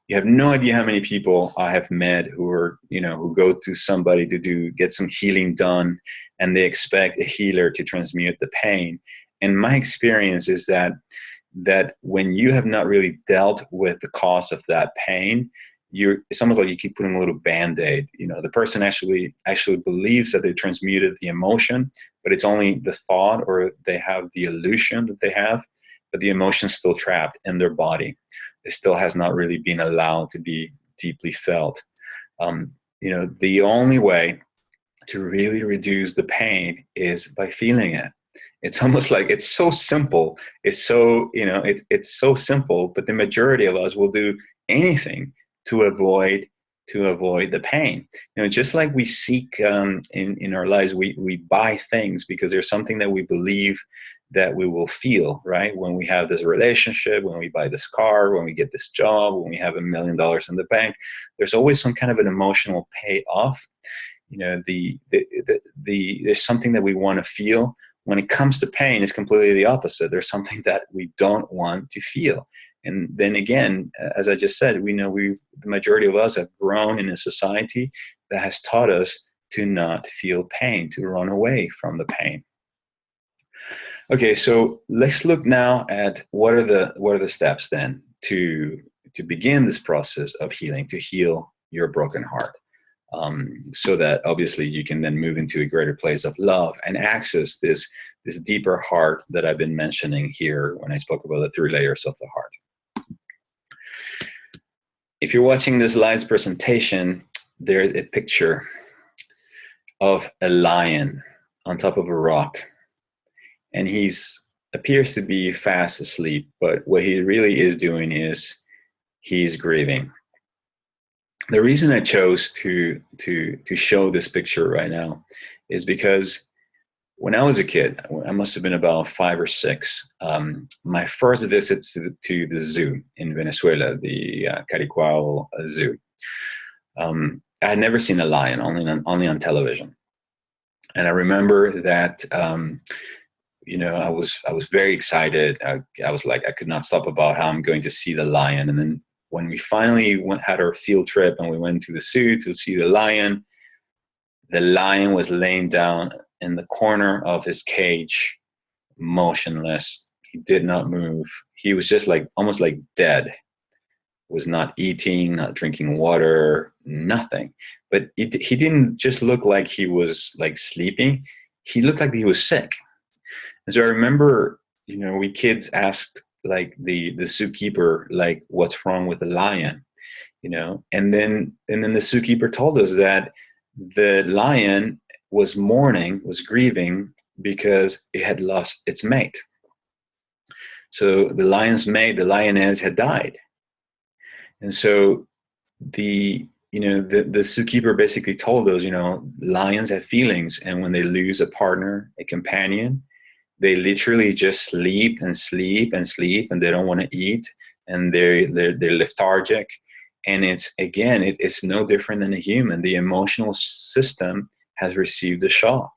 Speaker 1: You have no idea how many people I have met who go to somebody to get some healing done, and they expect a healer to transmute the pain. And my experience is that when you have not really dealt with the cause of that pain, it's almost like you keep putting a little Band-Aid. The person actually believes that they transmuted the emotion, but it's only the thought, or they have the illusion that they have, but the emotion's still trapped in their body. It still has not really been allowed to be deeply felt. The only way to really reduce the pain is by feeling it. It's almost like it's so simple. It's so, it's so simple, but the majority of us will do anything to avoid the pain. Just like we seek in our lives, we buy things because there's something that we believe that we will feel, right? When we have this relationship, when we buy this car, when we get this job, when we have $1 million in the bank, there's always some kind of an emotional payoff. There's something that we want to feel. When it comes to pain, it's completely the opposite. There's something that we don't want to feel. And then again, as I just said, the majority of us have grown in a society that has taught us to not feel pain, to run away from the pain. Okay, so let's look now at what are the steps then to begin this process of healing, to heal your broken heart, so that obviously you can then move into a greater place of love and access this deeper heart that I've been mentioning here when I spoke about the 3 layers of the heart. If you're watching this live presentation, there's a picture of a lion on top of a rock. And he's appears to be fast asleep, but what he really is doing is he's grieving. The reason I chose to show this picture right now is because when I was a kid, I must have been about 5 or 6. My first visit to the zoo in Venezuela, the Caricuao Zoo. I had never seen a lion, only on television, and I remember that. I was very excited. I was like, I could not stop about how I'm going to see the lion. And then when we finally had our field trip and we went to the zoo to see the lion was laying down in the corner of his cage, motionless. He did not move. He was just almost like dead. Was not eating, not drinking water, nothing. But he didn't just look like he was sleeping. He looked like he was sick. And so I remember, we kids asked the zookeeper, what's wrong with the lion, and then the zookeeper told us that the lion was mourning, was grieving because it had lost its mate. So the lion's mate, the lioness, had died. And so the zookeeper basically told us, lions have feelings, and when they lose a partner, a companion, they literally just sleep and sleep and sleep, and they don't want to eat, and they're lethargic. And it's no different than a human. The emotional system has received a shock.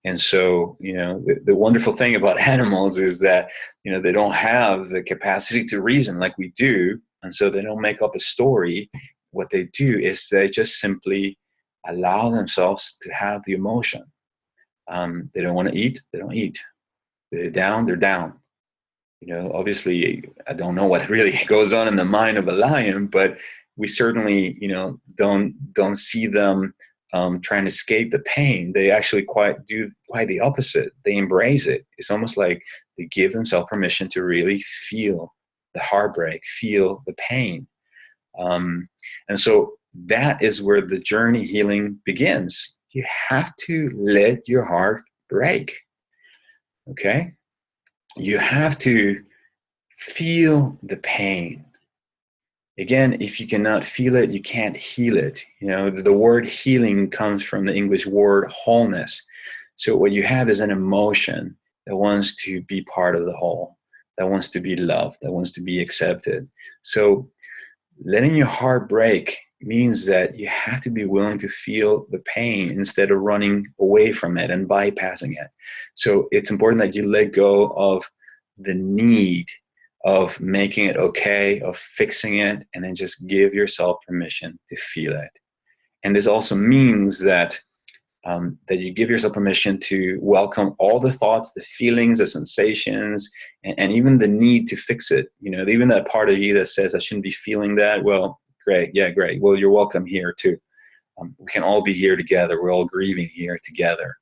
Speaker 1: And so, the wonderful thing about animals is that, they don't have the capacity to reason like we do. And so they don't make up a story. What they do is they just simply allow themselves to have the emotion. They don't want to eat, they don't eat. They're down, they're down. Obviously, I don't know what really goes on in the mind of a lion, but we certainly, don't see them trying to escape the pain. They actually quite the opposite. They embrace it. It's almost like they give themselves permission to really feel the heartbreak, feel the pain. And so that is where the journey healing begins. You have to let your heart break. Okay? You have to feel the pain. Again, if you cannot feel it, you can't heal it. The word healing comes from the English word wholeness. So what you have is an emotion that wants to be part of the whole, that wants to be loved, that wants to be accepted. So letting your heart break means that you have to be willing to feel the pain instead of running away from it and bypassing it. So it's important that you let go of the need of making it okay, of fixing it, and then just give yourself permission to feel it. And this also means that that you give yourself permission to welcome all the thoughts, the feelings, the sensations, and even the need to fix it. Even that part of you that says, I shouldn't be feeling that. Well, great. Yeah, great. Well, you're welcome here too. We can all be here together. We're all grieving here together.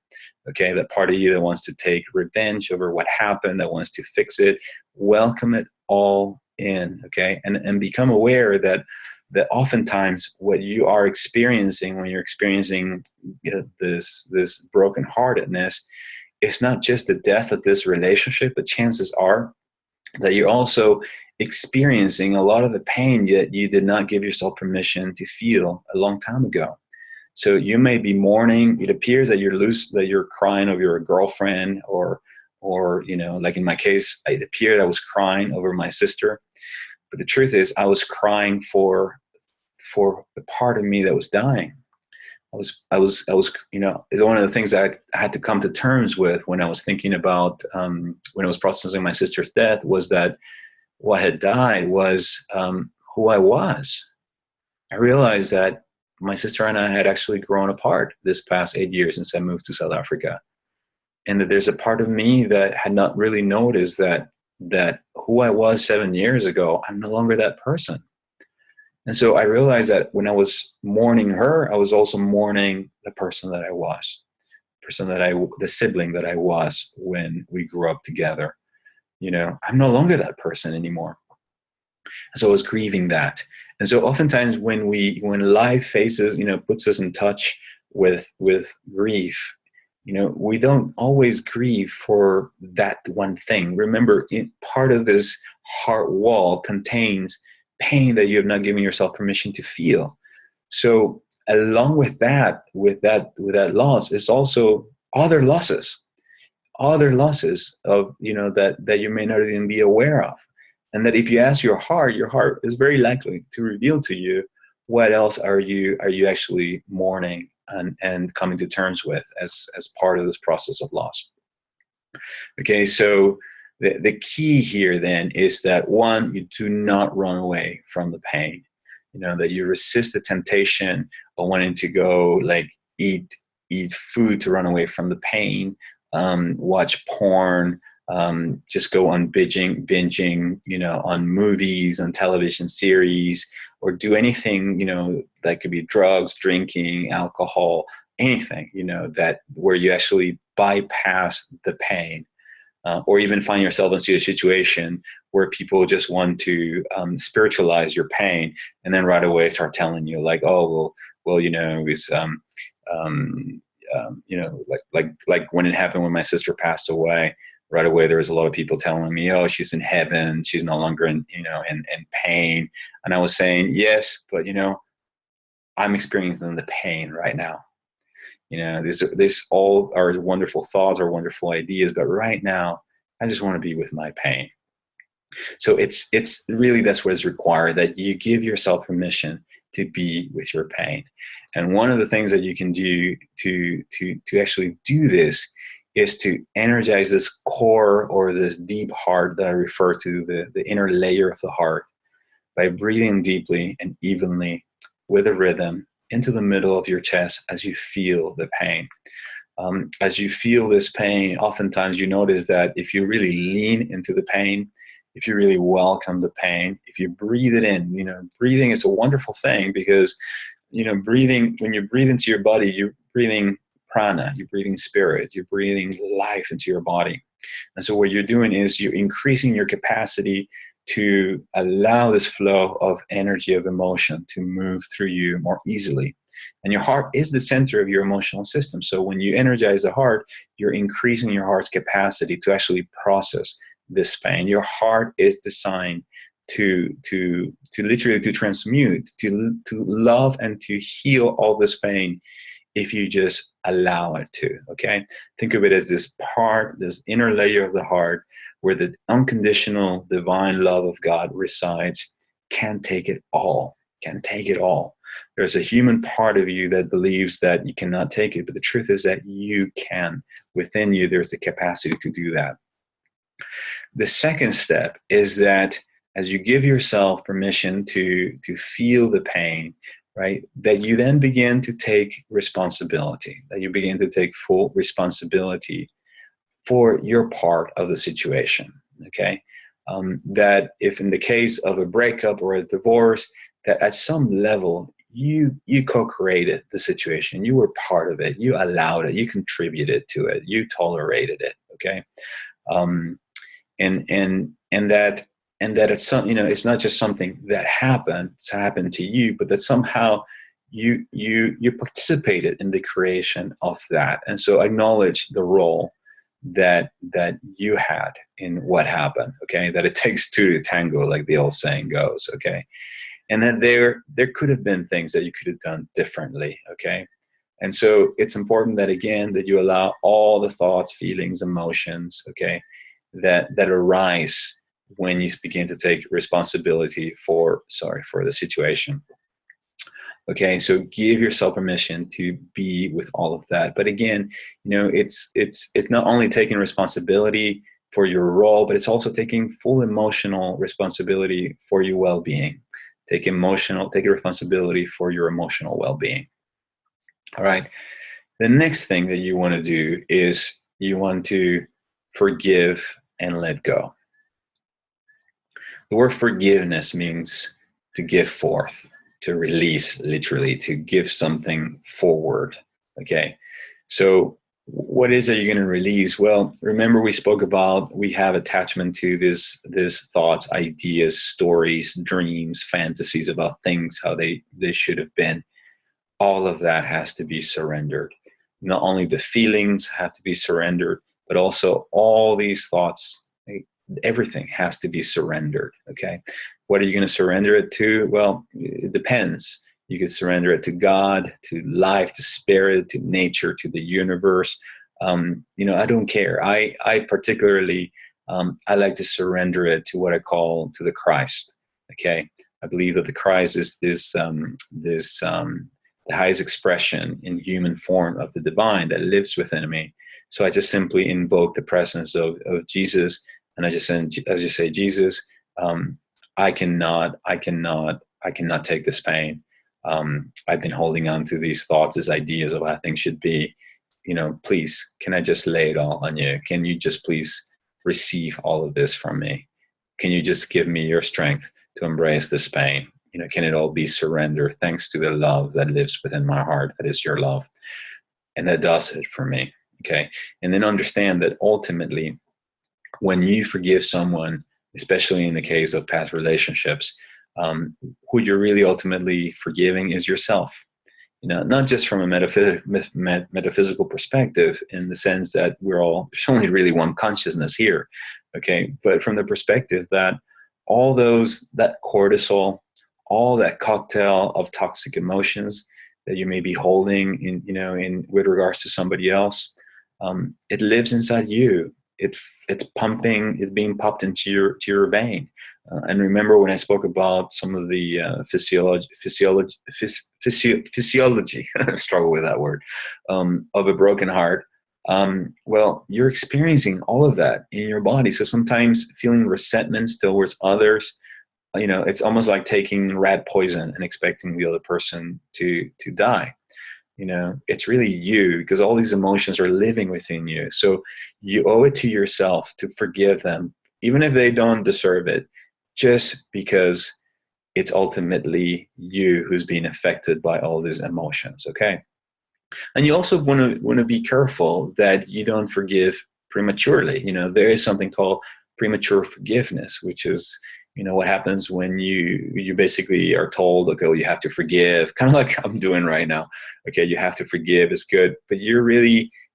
Speaker 1: Okay, that part of you that wants to take revenge over what happened, that wants to fix it, welcome it all in, okay? And become aware that oftentimes what you are experiencing when you're experiencing this brokenheartedness, it's not just the death of this relationship, but chances are that you're also experiencing a lot of the pain that you did not give yourself permission to feel a long time ago. So you may be mourning. It appears that you're crying over your girlfriend, or like in my case, it appeared I was crying over my sister. But the truth is, I was crying for the part of me that was dying. I was one of the things that I had to come to terms with when I was thinking about when I was processing my sister's death, was that what had died was who I was. I realized that my sister and I had actually grown apart this past 8 years since I moved to South Africa. And that there's a part of me that had not really noticed that who I was 7 years ago, I'm no longer that person. And so I realized that when I was mourning her, I was also mourning the person that I was, the sibling that I was when we grew up together. I'm no longer that person anymore. And so I was grieving that. And so oftentimes when life faces, puts us in touch with grief, we don't always grieve for that one thing. Remember, part of this heart wall contains pain that you have not given yourself permission to feel. So along with that loss is also other losses of, that you may not even be aware of. And that if you ask your heart is very likely to reveal to you what else are you actually mourning and coming to terms with as part of this process of loss. Okay, so the key here then is that, one, you do not run away from the pain. That you resist the temptation of wanting to go like eat food to run away from the pain, watch porn, just go on binging, on movies, on television series, or do anything, that could be drugs, drinking, alcohol, anything, that where you actually bypass the pain, or even find yourself into a situation where people just want to spiritualize your pain, and then right away start telling you like, oh, well, it's Like when it happened when my sister passed away, right away there was a lot of people telling me, oh, she's in heaven, she's no longer in pain. And I was saying, yes, but I'm experiencing the pain right now. This all are wonderful thoughts or wonderful ideas, but right now I just want to be with my pain. So it's really, that's what is required, that you give yourself permission to be with your pain. And one of the things that you can do to actually do this is to energize this core, or this deep heart that I refer to, the inner layer of the heart, by breathing deeply and evenly with a rhythm into the middle of your chest as you feel the pain. As you feel this pain, oftentimes you notice that if you really lean into the pain, if you really welcome the pain, if you breathe it in, breathing is a wonderful thing, because, breathing, when you breathe into your body, you're breathing prana, you're breathing spirit, you're breathing life into your body. And so what you're doing is you're increasing your capacity to allow this flow of energy, of emotion, to move through you more easily. And your heart is the center of your emotional system. So when you energize the heart, you're increasing your heart's capacity to actually process this pain. Your heart is designed to literally to transmute, to love and to heal all this pain, if you just allow it to. Okay, think of it as this part, this inner layer of the heart, where the unconditional divine love of God resides. Can take it all, can take it all. There's a human part of you that believes that you cannot take it, but the truth is that you can. Within you, there's the capacity to do that. The second step is that as you give yourself permission to feel the pain, right, that you then begin to take responsibility, that you begin to take full responsibility for your part of the situation, okay? That if in the case of a breakup or a divorce, that at some level you co-created the situation, you were part of it, you allowed it, you contributed to it, you tolerated it, okay? And that it's some, it's not just something that happened to you, but that somehow you participated in the creation of that. And so acknowledge the role that you had in what happened, okay? That it takes two to tango, like the old saying goes, okay? And that there could have been things that you could have done differently, okay? And so it's important that, again, that you allow all the thoughts, feelings, emotions, okay, that arise when you begin to take responsibility for the situation. Okay, so give yourself permission to be with all of that. But again, it's not only taking responsibility for your role, but it's also taking full emotional responsibility for your well-being. Take responsibility for your emotional well-being. All right. The next thing that you want to do is you want to forgive and let go. The word forgiveness means to give forth, to release, literally, to give something forward, okay? So what is it you're going to release? Well, remember we spoke about, we have attachment to this thoughts, ideas, stories, dreams, fantasies about things, how they should have been. All of that has to be surrendered. Not only the feelings have to be surrendered, but also all these thoughts, everything has to be surrendered, okay? What are you going to surrender it to? Well, it depends. You could surrender it to God, to life, to spirit, to nature, to the universe. I don't care. I particularly, I like to surrender it to what I call to the Christ, okay? I believe that the Christ is the highest expression in human form of the divine that lives within me. So I just simply invoke the presence of Jesus, and I just say, Jesus, I cannot take this pain. I've been holding on to these thoughts, these ideas of how things should be. Please, can I just lay it all on you? Can you just please receive all of this from me? Can you just give me your strength to embrace this pain? Can it all be surrendered thanks to the love that lives within my heart, that is your love? And that does it for me, okay? And then understand that ultimately, when you forgive someone, especially in the case of past relationships, who you're really ultimately forgiving is yourself. not just from a metaphysical perspective, in the sense that there's only really one consciousness here, okay, but from the perspective that that cortisol, all that cocktail of toxic emotions that you may be holding in with regards to somebody else, it lives inside you. It's being pumped into your vein. And remember when I spoke about some of the physiology, I struggle with that word, of a broken heart. Well, you're experiencing all of that in your body. So sometimes feeling resentments towards others, it's almost like taking rat poison and expecting the other person to die. It's really you, because all these emotions are living within you. So you owe it to yourself to forgive them, even if they don't deserve it, just because it's ultimately you who's being affected by all these emotions, okay? And you also want to be careful that you don't forgive prematurely. There is something called premature forgiveness, which is what happens when you basically are told, okay, well, you have to forgive, kind of like I'm doing right now. Okay, you have to forgive, it's good, but you're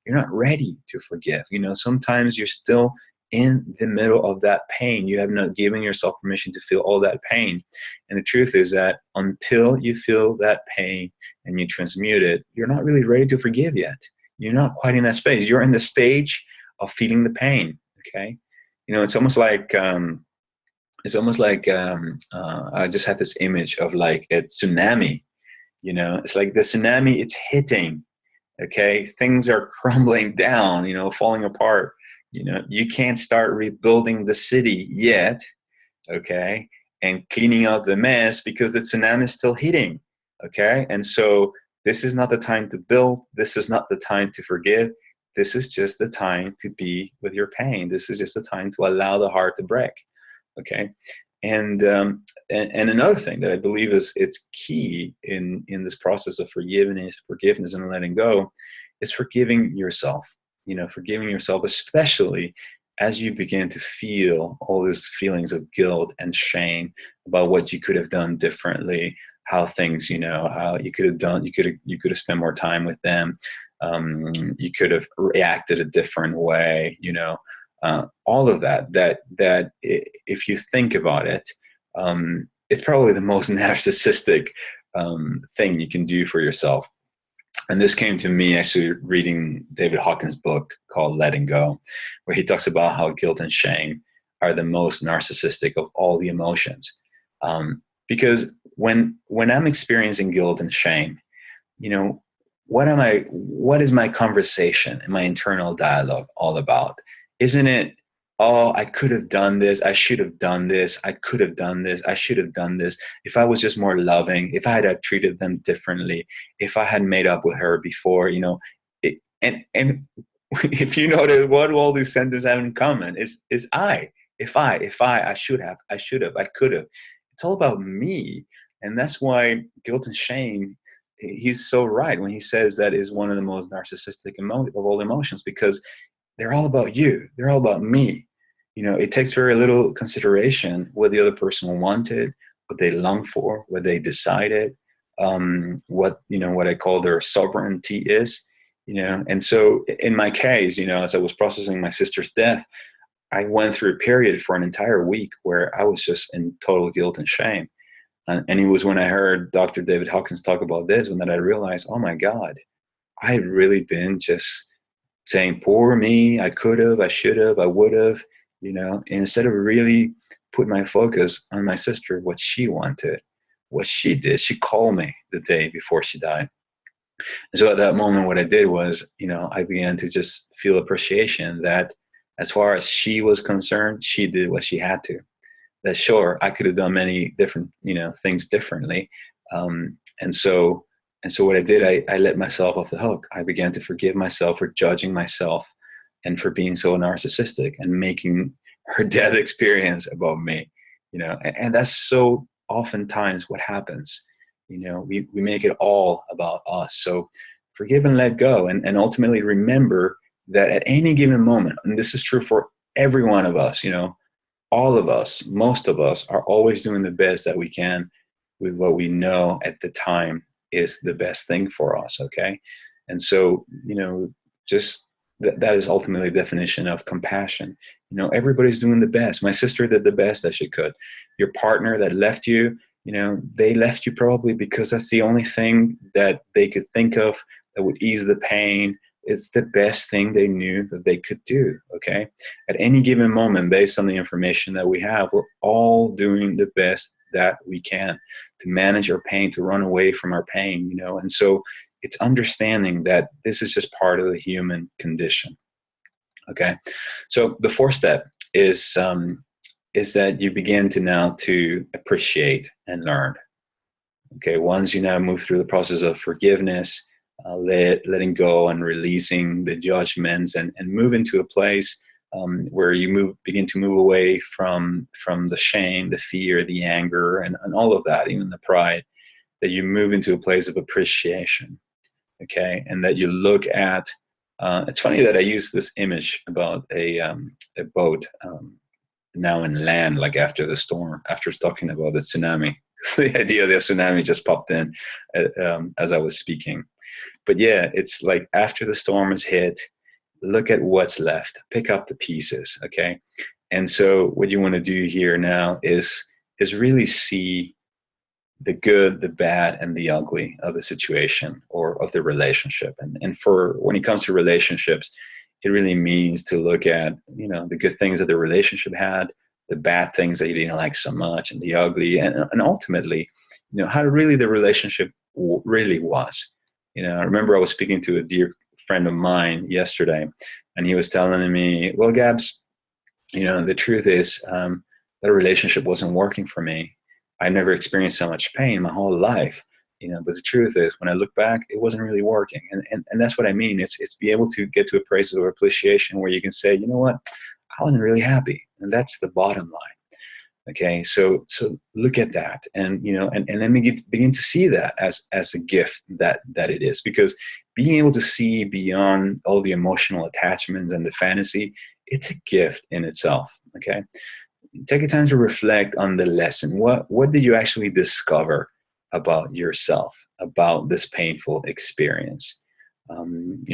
Speaker 1: not ready to forgive. Sometimes you're still in the middle of that pain. You have not given yourself permission to feel all that pain. And the truth is that until you feel that pain and you transmute it, you're not really ready to forgive yet. You're not quite in that space. You're in the stage of feeling the pain, okay? It's almost like I just had this image of like a tsunami. It's like the tsunami, it's hitting, okay? Things are crumbling down, falling apart. You can't start rebuilding the city yet, okay? And cleaning out the mess because the tsunami is still hitting, okay? And so this is not the time to build. This is not the time to forgive. This is just the time to be with your pain. This is just the time to allow the heart to break, okay? And another thing that I believe it's key in this process of forgiveness and letting go is forgiving yourself. Forgiving yourself, especially as you begin to feel all these feelings of guilt and shame about what you could have done differently, how things, how you could have spent more time with them, you could have reacted a different way, all of that if you think about it, it's probably the most narcissistic thing you can do for yourself. And this came to me actually reading David Hawkins' book called Letting Go, where he talks about how guilt and shame are the most narcissistic of all the emotions. Because when I'm experiencing guilt and shame, what is my conversation and my internal dialogue all about? Isn't it, oh, I could have done this, I should have done this, I could have done this, I should have done this, if I was just more loving, if I had treated them differently, if I had made up with her before, and if you notice what all these sentences have in common is I, if I should have, I could have. It's all about me. And that's why guilt and shame, he's so right when he says that is one of the most narcissistic of all emotions, because they're all about you. They're all about me. It takes very little consideration what the other person wanted, what they longed for, what they decided, what I call their sovereignty is, And so in my case, as I was processing my sister's death, I went through a period for an entire week where I was just in total guilt and shame. And it was when I heard Dr. David Hawkins talk about this, when that I realized, oh my God, I had really been just saying, poor me, I could have, I should have, I would have, instead of really put my focus on my sister, what she wanted, what she did. She called me the day before she died. And so at that moment, what I did was, I began to just feel appreciation that as far as she was concerned, she did what she had to. That sure, I could have done many different, things differently. And so what I did, I let myself off the hook. I began to forgive myself for judging myself and for being so narcissistic and making her death experience about me, and that's so oftentimes what happens. We make it all about us. So forgive and let go, and ultimately remember that at any given moment, and this is true for every one of us, all of us, most of us are always doing the best that we can with what we know at the time is the best thing for us. Okay. And so, just that is ultimately the definition of compassion. Everybody's doing the best. My sister did the best that she could. Your partner that left you, they left you probably because that's the only thing that they could think of that would ease the pain. It's the best thing they knew that they could do. Okay. At any given moment, based on the information that we have, we're all doing the best that we can to manage our pain, to run away from our pain, and so it's understanding that this is just part of the human condition. Okay. So the fourth step is that you begin to now to appreciate and learn. Okay. Once you now move through the process of forgiveness, letting go and releasing the judgments, and move into a place where you begin to move away from the shame, the fear, the anger, and all of that, even the pride, that you move into a place of appreciation. Okay. And that you look at, it's funny that I use this image about a boat now in land, like after the storm, after talking about the tsunami. The idea of the tsunami just popped in as I was speaking. But yeah, it's like after the storm is hit, look at what's left, pick up the pieces. Okay. And so what you want to do here now is really see the good, the bad, and the ugly of the situation or of the relationship. And for when it comes to relationships, it really means to look at, the good things that the relationship had, the bad things that you didn't like so much, and the ugly, and ultimately, how really the relationship really was. I remember I was speaking to a dear friend of mine yesterday, and he was telling me, well, Gabs, the truth is that relationship wasn't working for me. I never experienced so much pain my whole life, but the truth is when I look back, it wasn't really working. And that's what I mean. It's be able to get to a place of appreciation where you can say, you know what, I wasn't really happy. And that's the bottom line. Okay, so look at that, and then begin to see that as a gift that it is, because being able to see beyond all the emotional attachments and the fantasy, it's a gift in itself. Okay, take the time to reflect on the lesson. What did you actually discover about yourself, about this painful experience? And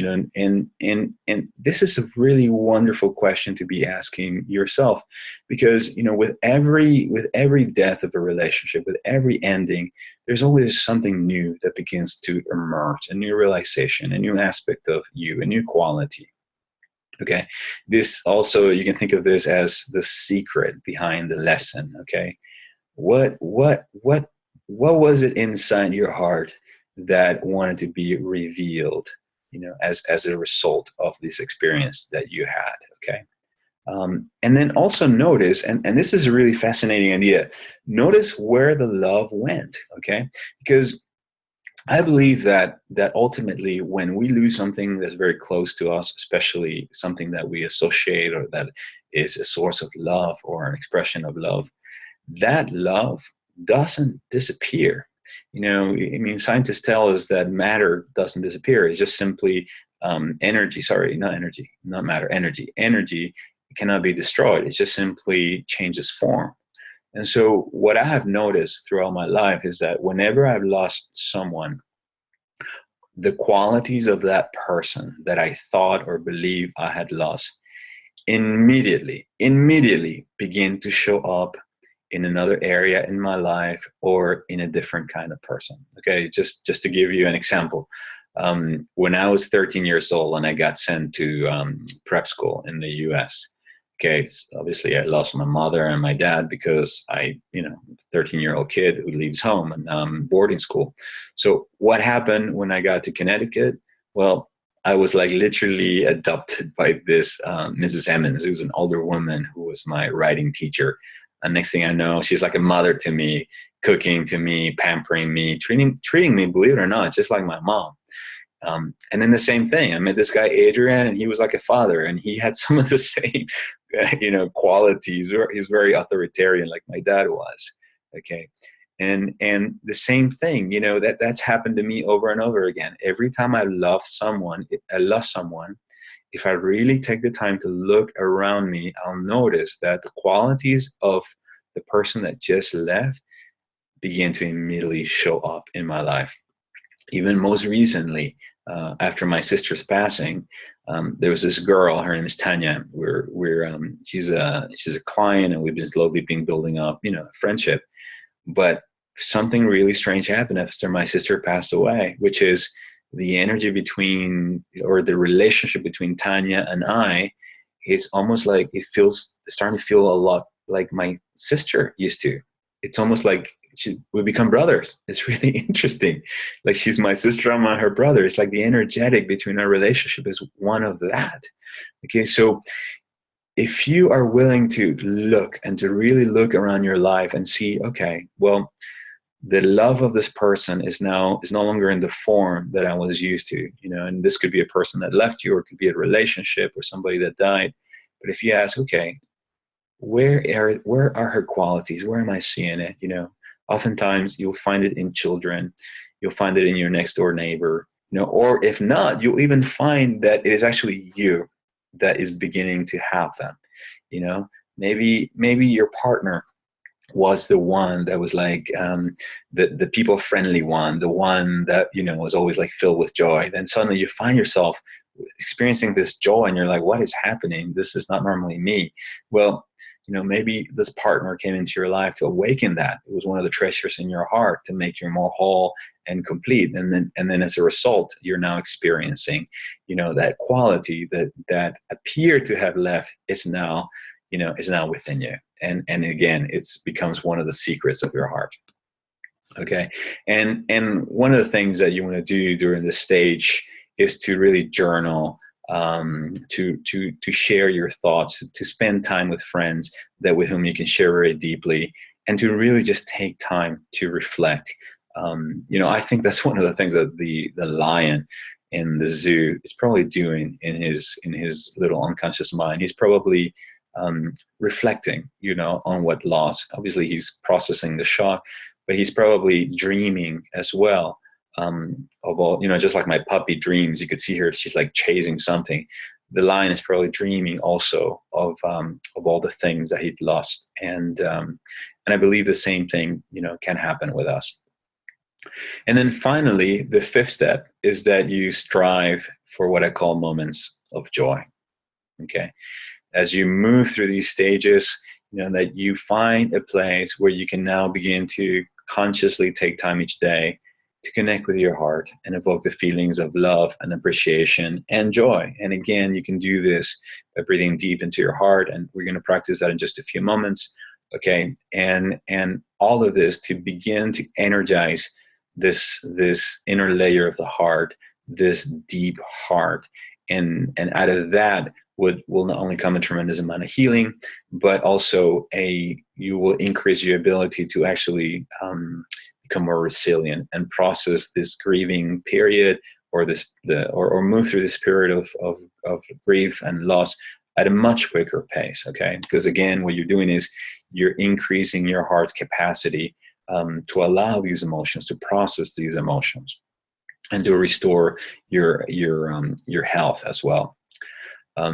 Speaker 1: this is a really wonderful question to be asking yourself, because with every death of a relationship, with every ending, there's always something new that begins to emerge, a new realization, a new aspect of you, a new quality. Okay, this also, you can think of this as the secret behind the lesson. Okay, what was it inside your heart that wanted to be revealed, as a result of this experience that you had? Okay. And then also notice, and this is a really fascinating idea, notice where the love went. Okay, because I believe that ultimately when we lose something that's very close to us, especially something that we associate or that is a source of love or an expression of love, that love doesn't disappear. Scientists tell us that matter doesn't disappear. It's just simply energy. Sorry, not energy, not matter, energy. Energy cannot be destroyed. It just simply changes form. And so what I have noticed throughout my life is that whenever I've lost someone, the qualities of that person that I thought or believed I had lost immediately begin to show up in another area in my life or in a different kind of person. Okay, just to give you an example. When I was 13 years old and I got sent to prep school in the US, okay, obviously I lost my mother and my dad because 13-year-old kid who leaves home and boarding school. So what happened when I got to Connecticut? Well, I was like literally adopted by this Mrs. Emmons, who's an older woman who was my writing teacher. And next thing I know, she's like a mother to me, cooking to me, pampering me, treating me, believe it or not, just like my mom. And then the same thing, I met this guy, Adrian, and he was like a father, and he had some of the same, qualities. He's very authoritarian, like my dad was. Okay. And the same thing, that's happened to me over and over again. Every time I lost someone, if I really take the time to look around me, I'll notice that the qualities of the person that just left begin to immediately show up in my life. Even most recently, after my sister's passing, there was this girl. Her name is Tanya. She's a client, and we've been slowly been building up, a friendship. But something really strange happened after my sister passed away, which is the energy between, or the relationship between Tanya and I. It's almost like it's starting to feel a lot like my sister used to. It's almost like we become brothers. It's really interesting. Like, she's my sister, I'm her brother. It's like the energetic between our relationship is one of that. Okay, so if you are willing to look and to really look around your life and see, okay, well, the love of this person is no longer in the form that I was used to, and this could be a person that left you, or it could be a relationship or somebody that died. But if you ask, okay, where are her qualities? Where am I seeing it? Oftentimes you'll find it in children, you'll find it in your next door neighbor, or if not, you'll even find that it is actually you that is beginning to have them. Maybe your partner was the one that was like, the people friendly one, the one that was always like filled with joy. Then suddenly you find yourself experiencing this joy, and you're like, what is happening? This is not normally me. Well, maybe this partner came into your life to awaken that. It was one of the treasures in your heart to make you more whole and complete. And then as a result, you're now experiencing, that quality that appeared to have left is now within you. And again, it's becomes one of the secrets of your heart. Okay. And one of the things that you want to do during this stage is to really journal, to share your thoughts, to spend time with friends with whom you can share very deeply, and to really just take time to reflect. I think that's one of the things that the lion in the zoo is probably doing in his little unconscious mind. He's probably reflecting, on what lost. Obviously, he's processing the shock, but he's probably dreaming as well. Of all, just like my puppy dreams, you could see her, she's like chasing something. The lion is probably dreaming also of all the things that he'd lost. And I believe the same thing, can happen with us. And then finally, the fifth step is that you strive for what I call moments of joy. Okay. As you move through these stages, that you find a place where you can now begin to consciously take time each day to connect with your heart and evoke the feelings of love and appreciation and joy. And again, you can do this by breathing deep into your heart, and we're going to practice that in just a few moments. Okay, and all of this to begin to energize this inner layer of the heart, this deep heart, and out of that will not only come a tremendous amount of healing, but also you will increase your ability to actually become more resilient and process this grieving period, or move through this period of grief and loss at a much quicker pace. Okay, because again, what you're doing is you're increasing your heart's capacity to allow these emotions, to process these emotions, and to restore your health as well.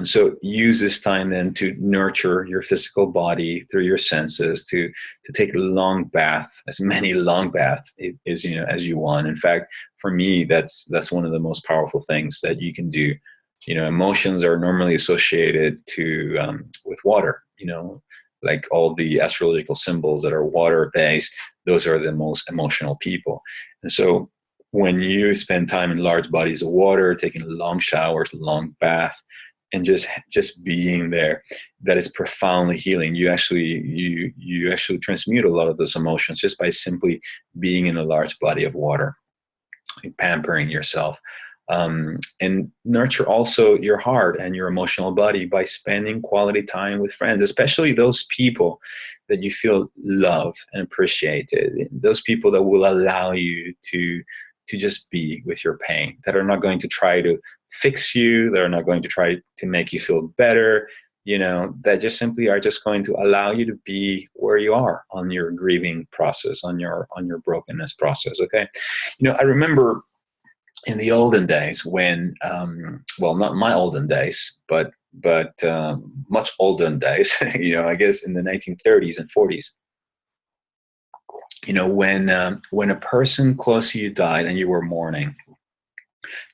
Speaker 1: So use this time then to nurture your physical body through your senses, to take a long bath, as many long baths as you want. In fact, for me, that's one of the most powerful things that you can do. Emotions are normally associated with water. Like all the astrological symbols that are water based, those are the most emotional people. And so when you spend time in large bodies of water, taking long showers, long bath, and just being there, that is profoundly healing. You actually transmute a lot of those emotions just by simply being in a large body of water, pampering yourself. And nurture also your heart and your emotional body by spending quality time with friends, especially those people that you feel love and appreciated, those people that will allow you to just be with your pain, that are not going to try to fix you, that are not going to try to make you feel better, that just simply are just going to allow you to be where you are on your grieving process, on your brokenness process. Okay. I remember in the olden days when, well, not my olden days, but much olden days, I guess in the 1930s and 40s, when a person close to you died and you were mourning,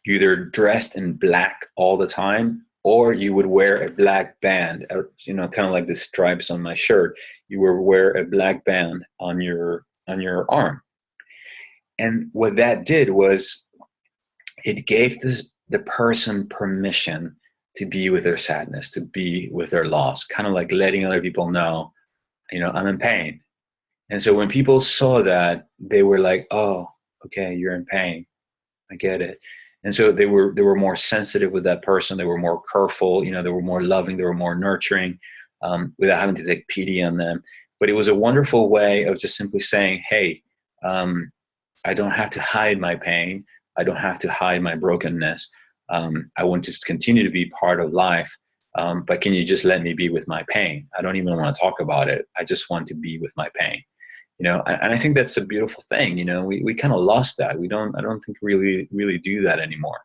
Speaker 1: you either dressed in black all the time, or you would wear a black band, kind of like the stripes on my shirt. You would wear a black band on your arm. And what that did was it gave the person permission to be with their sadness, to be with their loss, kind of like letting other people know, I'm in pain. And so when people saw that, they were like, oh, okay, you're in pain. I get it. And so they were more sensitive with that person. They were more careful, they were more loving, they were more nurturing, without having to take pity on them. But it was a wonderful way of just simply saying, hey, I don't have to hide my pain. I don't have to hide my brokenness. I want to continue to be part of life. But can you just let me be with my pain? I don't even want to talk about it. I just want to be with my pain. And I think that's a beautiful thing. We kind of lost that. I don't think really do that anymore.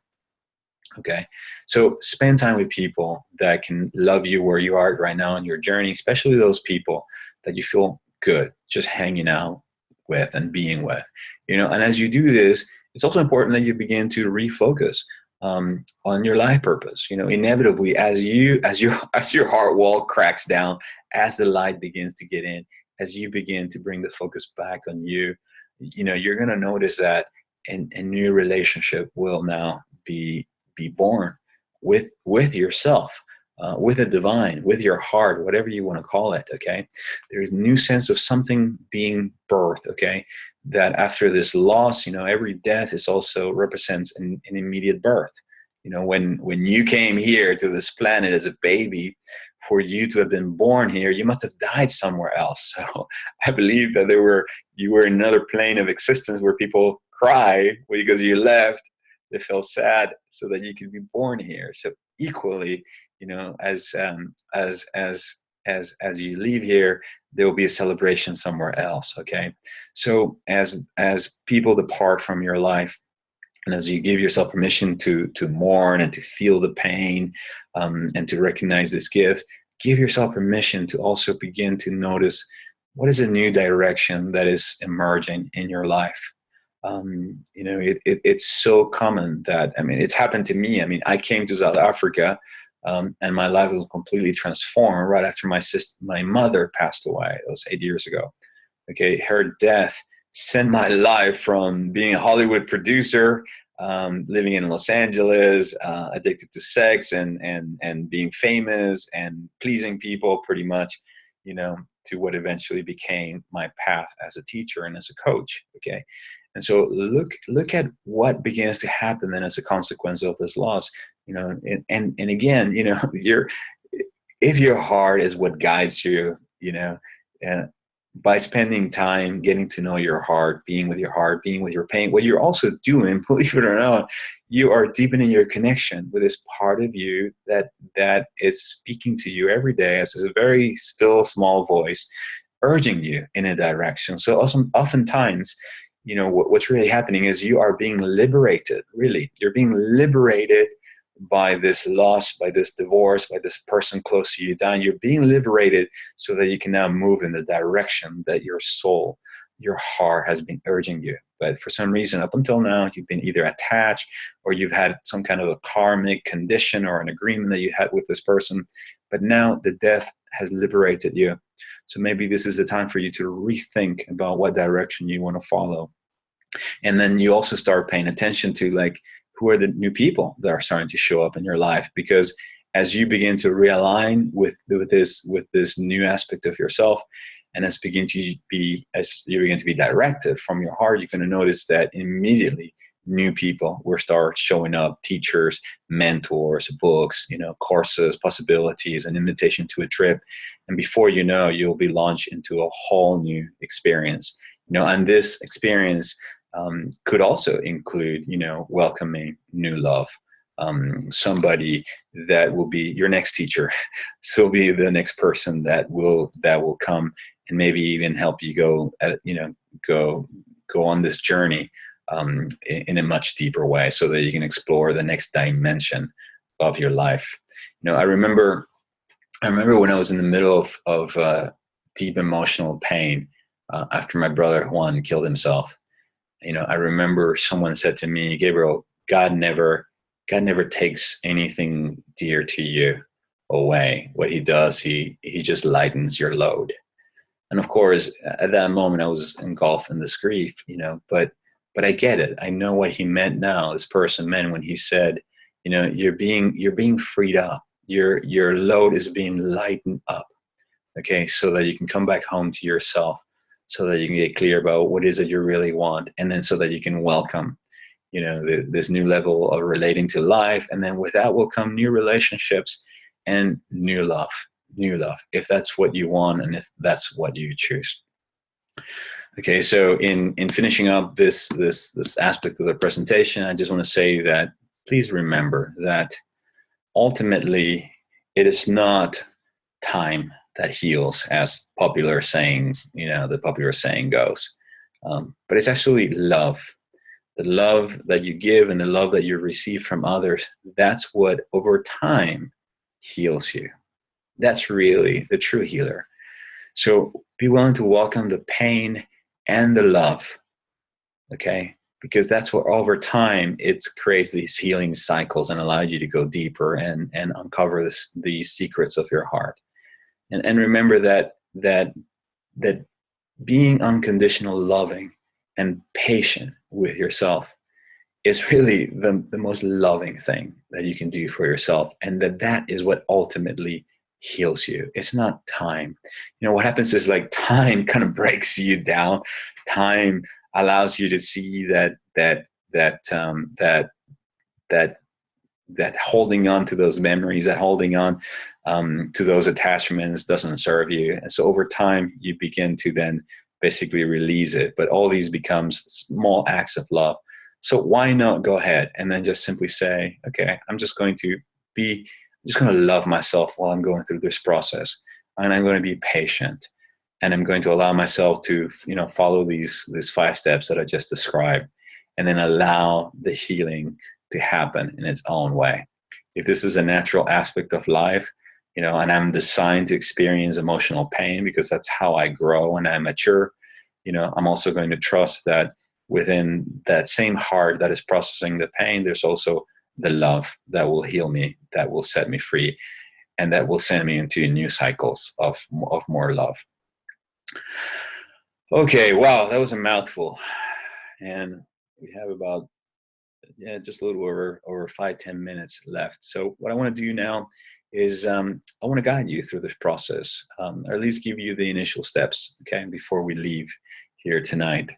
Speaker 1: Okay. So spend time with people that can love you where you are right now in your journey, especially those people that you feel good just hanging out with and being with, and as you do this, it's also important that you begin to refocus on your life purpose. Inevitably, as your heart wall cracks down, as the light begins to get in, as you begin to bring the focus back on you, you're going to notice that a new relationship will now be born with yourself, with the divine, with your heart, whatever you want to call it. Okay, there's a new sense of something being birthed. Okay, that after this loss, every death is also represents an immediate birth. When you came here to this planet as a baby, for you to have been born here, you must have died somewhere else. So I believe that you were in another plane of existence where people cry because you left. They feel sad so that you could be born here. So equally, as you leave here, there will be a celebration somewhere else. Okay, so as people depart from your life, and as you give yourself permission to mourn and to feel the pain, and to recognize this gift, give yourself permission to also begin to notice what is a new direction that is emerging in your life. It's so common that, it's happened to me. I came to South Africa, and my life was completely transformed right after my mother passed away. It was 8 years ago. Okay, her death sent my life from being a Hollywood producer, living in Los Angeles, addicted to sex and being famous and pleasing people pretty much, to what eventually became my path as a teacher and as a coach. Okay. And so look at what begins to happen then as a consequence of this loss, and again, if your heart is what guides you, by spending time getting to know your heart, being with your pain, what you're also doing, believe it or not, you are deepening your connection with this part of you that is speaking to you every day as a very still, small voice, urging you in a direction. So oftentimes, what's really happening is you are being liberated. Really, you're being liberated by this loss, by this divorce, by this person close to you dying. You're being liberated so that you can now move in the direction that your soul, your heart has been urging you. But for some reason, up until now, you've been either attached or you've had some kind of a karmic condition or an agreement that you had with this person. But now the death has liberated you. So maybe this is the time for you to rethink about what direction you want to follow. And then you also start paying attention to who are the new people that are starting to show up in your life, because as you begin to realign with this new aspect of yourself, and as you begin to be directed from your heart, you're going to notice that immediately new people will start showing up: teachers, mentors, books, courses, possibilities, an invitation to a trip. And before you know, you'll be launched into a whole new experience. And this experience could also include, welcoming new love, somebody that will be your next teacher, so be the next person that will come and maybe even help you go on this journey in a much deeper way, so that you can explore the next dimension of your life. I remember when I was in the middle of deep emotional pain. after my brother Juan killed himself. I remember someone said to me, Gabriel, God never takes anything dear to you away. What he does, he just lightens your load. And of course, at that moment, I was engulfed in this grief, but I get it. I know what he meant now. This person meant when he said, you're being freed up. Your load is being lightened up. Okay, so that you can come back home to yourself, so that you can get clear about what is it you really want, and then so that you can welcome, this new level of relating to life, and then with that will come new relationships and new love, if that's what you want and if that's what you choose. Okay, so in finishing up this aspect of the presentation, I just want to say that please remember that ultimately it is not time that heals, as popular sayings, the popular saying goes. But it's actually love. The love that you give and the love that you receive from others, that's what over time heals you. That's really the true healer. So be willing to welcome the pain and the love, okay? Because that's what over time it creates these healing cycles and allows you to go deeper and uncover the secrets of your heart. And remember that being unconditional loving and patient with yourself is really the most loving thing that you can do for yourself, and that is what ultimately heals you. It's not time. What happens is, like, time kind of breaks you down. Time allows you to see that holding on to those memories, that holding on to those attachments doesn't serve you. And so over time, you begin to then basically release it. But all these becomes small acts of love. So why not go ahead and then just simply say, okay, I'm just going to love myself while I'm going through this process. And I'm going to be patient. And I'm going to allow myself to, follow these 5 steps that I just described, and then allow the healing to happen in its own way. If this is a natural aspect of life, and I'm designed to experience emotional pain because that's how I grow and I mature, I'm also going to trust that within that same heart that is processing the pain, there's also the love that will heal me, that will set me free, and that will send me into new cycles of more love. Okay, wow, that was a mouthful. And we have about just a little over 5-10 minutes left. So what I want to do now is I want to guide you through this process, or at least give you the initial steps, okay, before we leave here tonight.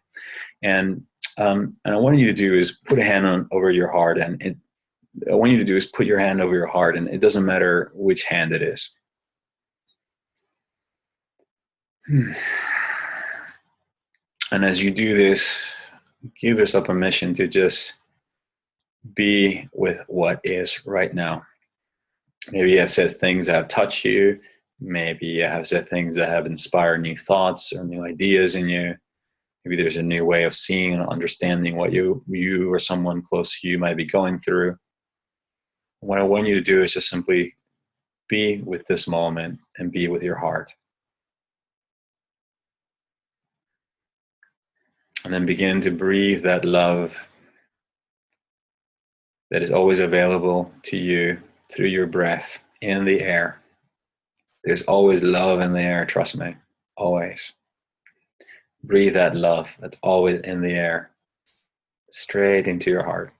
Speaker 1: And I want you to do is put a hand over your heart, and I want you to do is put your hand over your heart, and it doesn't matter which hand it is. And as you do this, give yourself permission to just be with what is right now. Maybe you have said things that have touched you. Maybe you have said things that have inspired new thoughts or new ideas in you. Maybe there's a new way of seeing and understanding what you or someone close to you might be going through. What I want you to do is just simply be with this moment and be with your heart. And then begin to breathe that love that is always available to you through your breath in the air. There's always love in the air, trust me, always. Breathe that love that's always in the air, straight into your heart.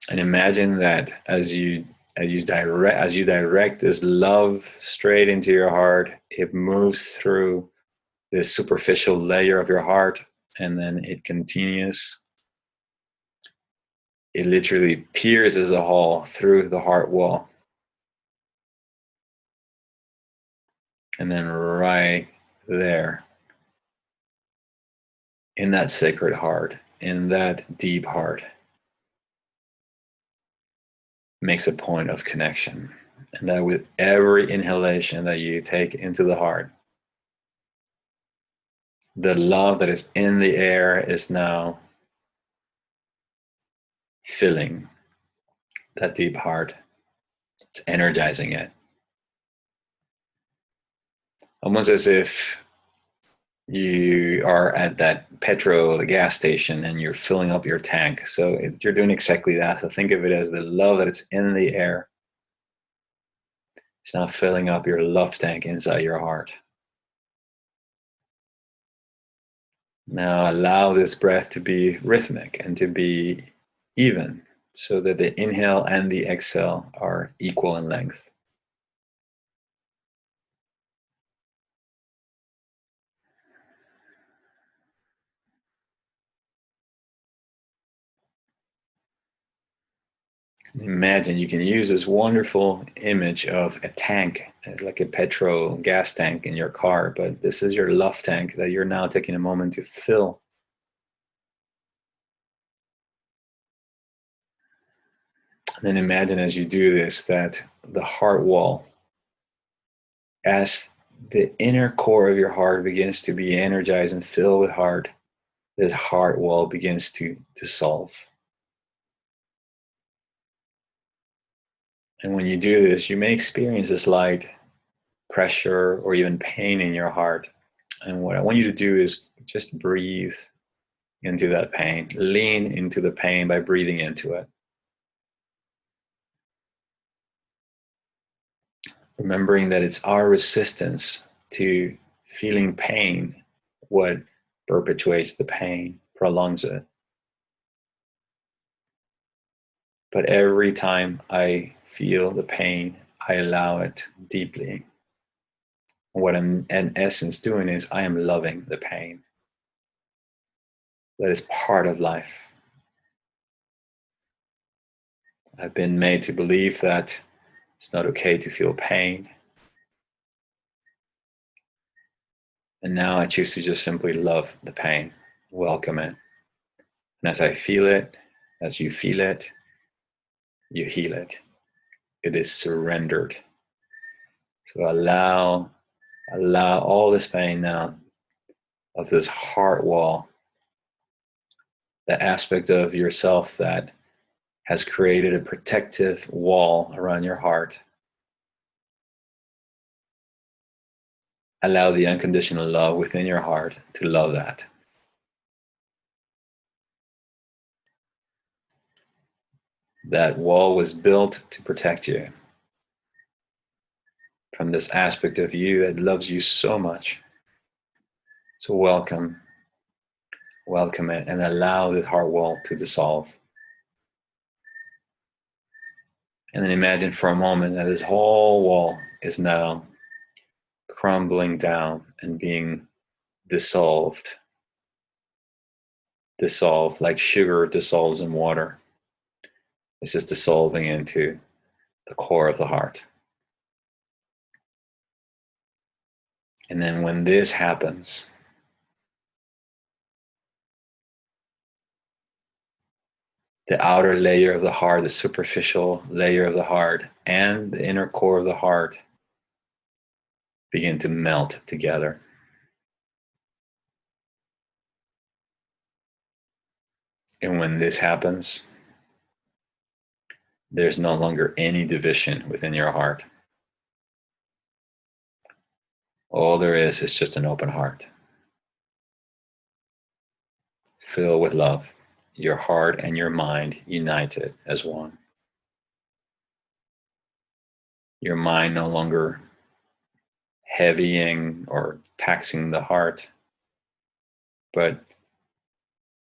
Speaker 1: And imagine that as you direct this love straight into your heart, it moves through this superficial layer of your heart, and then it continues. It literally pierces a hole through the heart wall. And then right there, in that sacred heart, in that deep heart, makes a point of connection. And that with every inhalation that you take into the heart, the love that is in the air is now filling that deep heart. It's energizing it. almost as if you are at that petrol, the gas station, and you're filling up your tank. So you're doing exactly that. So think of it as the love that is in the air. It's now filling up your love tank inside your heart. Now allow this breath to be rhythmic and to be even, so that the inhale and the exhale are equal in length. Imagine you can use this wonderful image of a tank, like a petrol gas tank in your car, but this is your love tank that you're now taking a moment to fill. And then imagine as you do this that the heart wall, as the inner core of your heart begins to be energized and filled with heart, this heart wall begins to dissolve. And when you do this, you may experience a slight pressure or even pain in your heart. And what I want you to do is just breathe into that pain. Lean into the pain by breathing into it. Remembering that it's our resistance to feeling pain what perpetuates the pain, prolongs it. But every time I feel the pain, I allow it deeply. What I'm in essence doing is I am loving the pain. That is part of life. I've been made to believe that it's not okay to feel pain. And now I choose to just simply love the pain, welcome it. And as I feel it, as you feel it, you heal it. It is surrendered. So allow all this pain now of this heart wall, the aspect of yourself that has created a protective wall around your heart. Allow the unconditional love within your heart to love that. That wall was built to protect you from this aspect of you that loves you so much. So welcome it, and allow this heart wall to dissolve. And then imagine for a moment that this whole wall is now crumbling down and being dissolved. Dissolved like sugar dissolves in water. It's just dissolving into the core of the heart. And then when this happens, the outer layer of the heart, the superficial layer of the heart, and the inner core of the heart begin to melt together. And when this happens, there's no longer any division within your heart. All there is just an open heart, filled with love, your heart and your mind united as one. Your mind no longer heavying or taxing the heart, but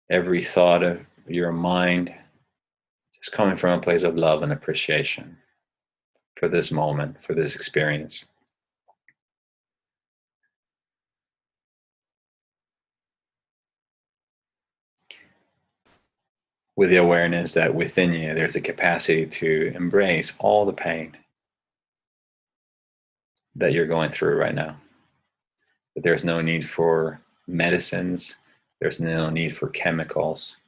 Speaker 1: every thought of your mind is coming from a place of love and appreciation for this moment, for this experience. With the awareness that within you there's a capacity to embrace all the pain that you're going through right now. That there's no need for medicines, there's no need for chemicals,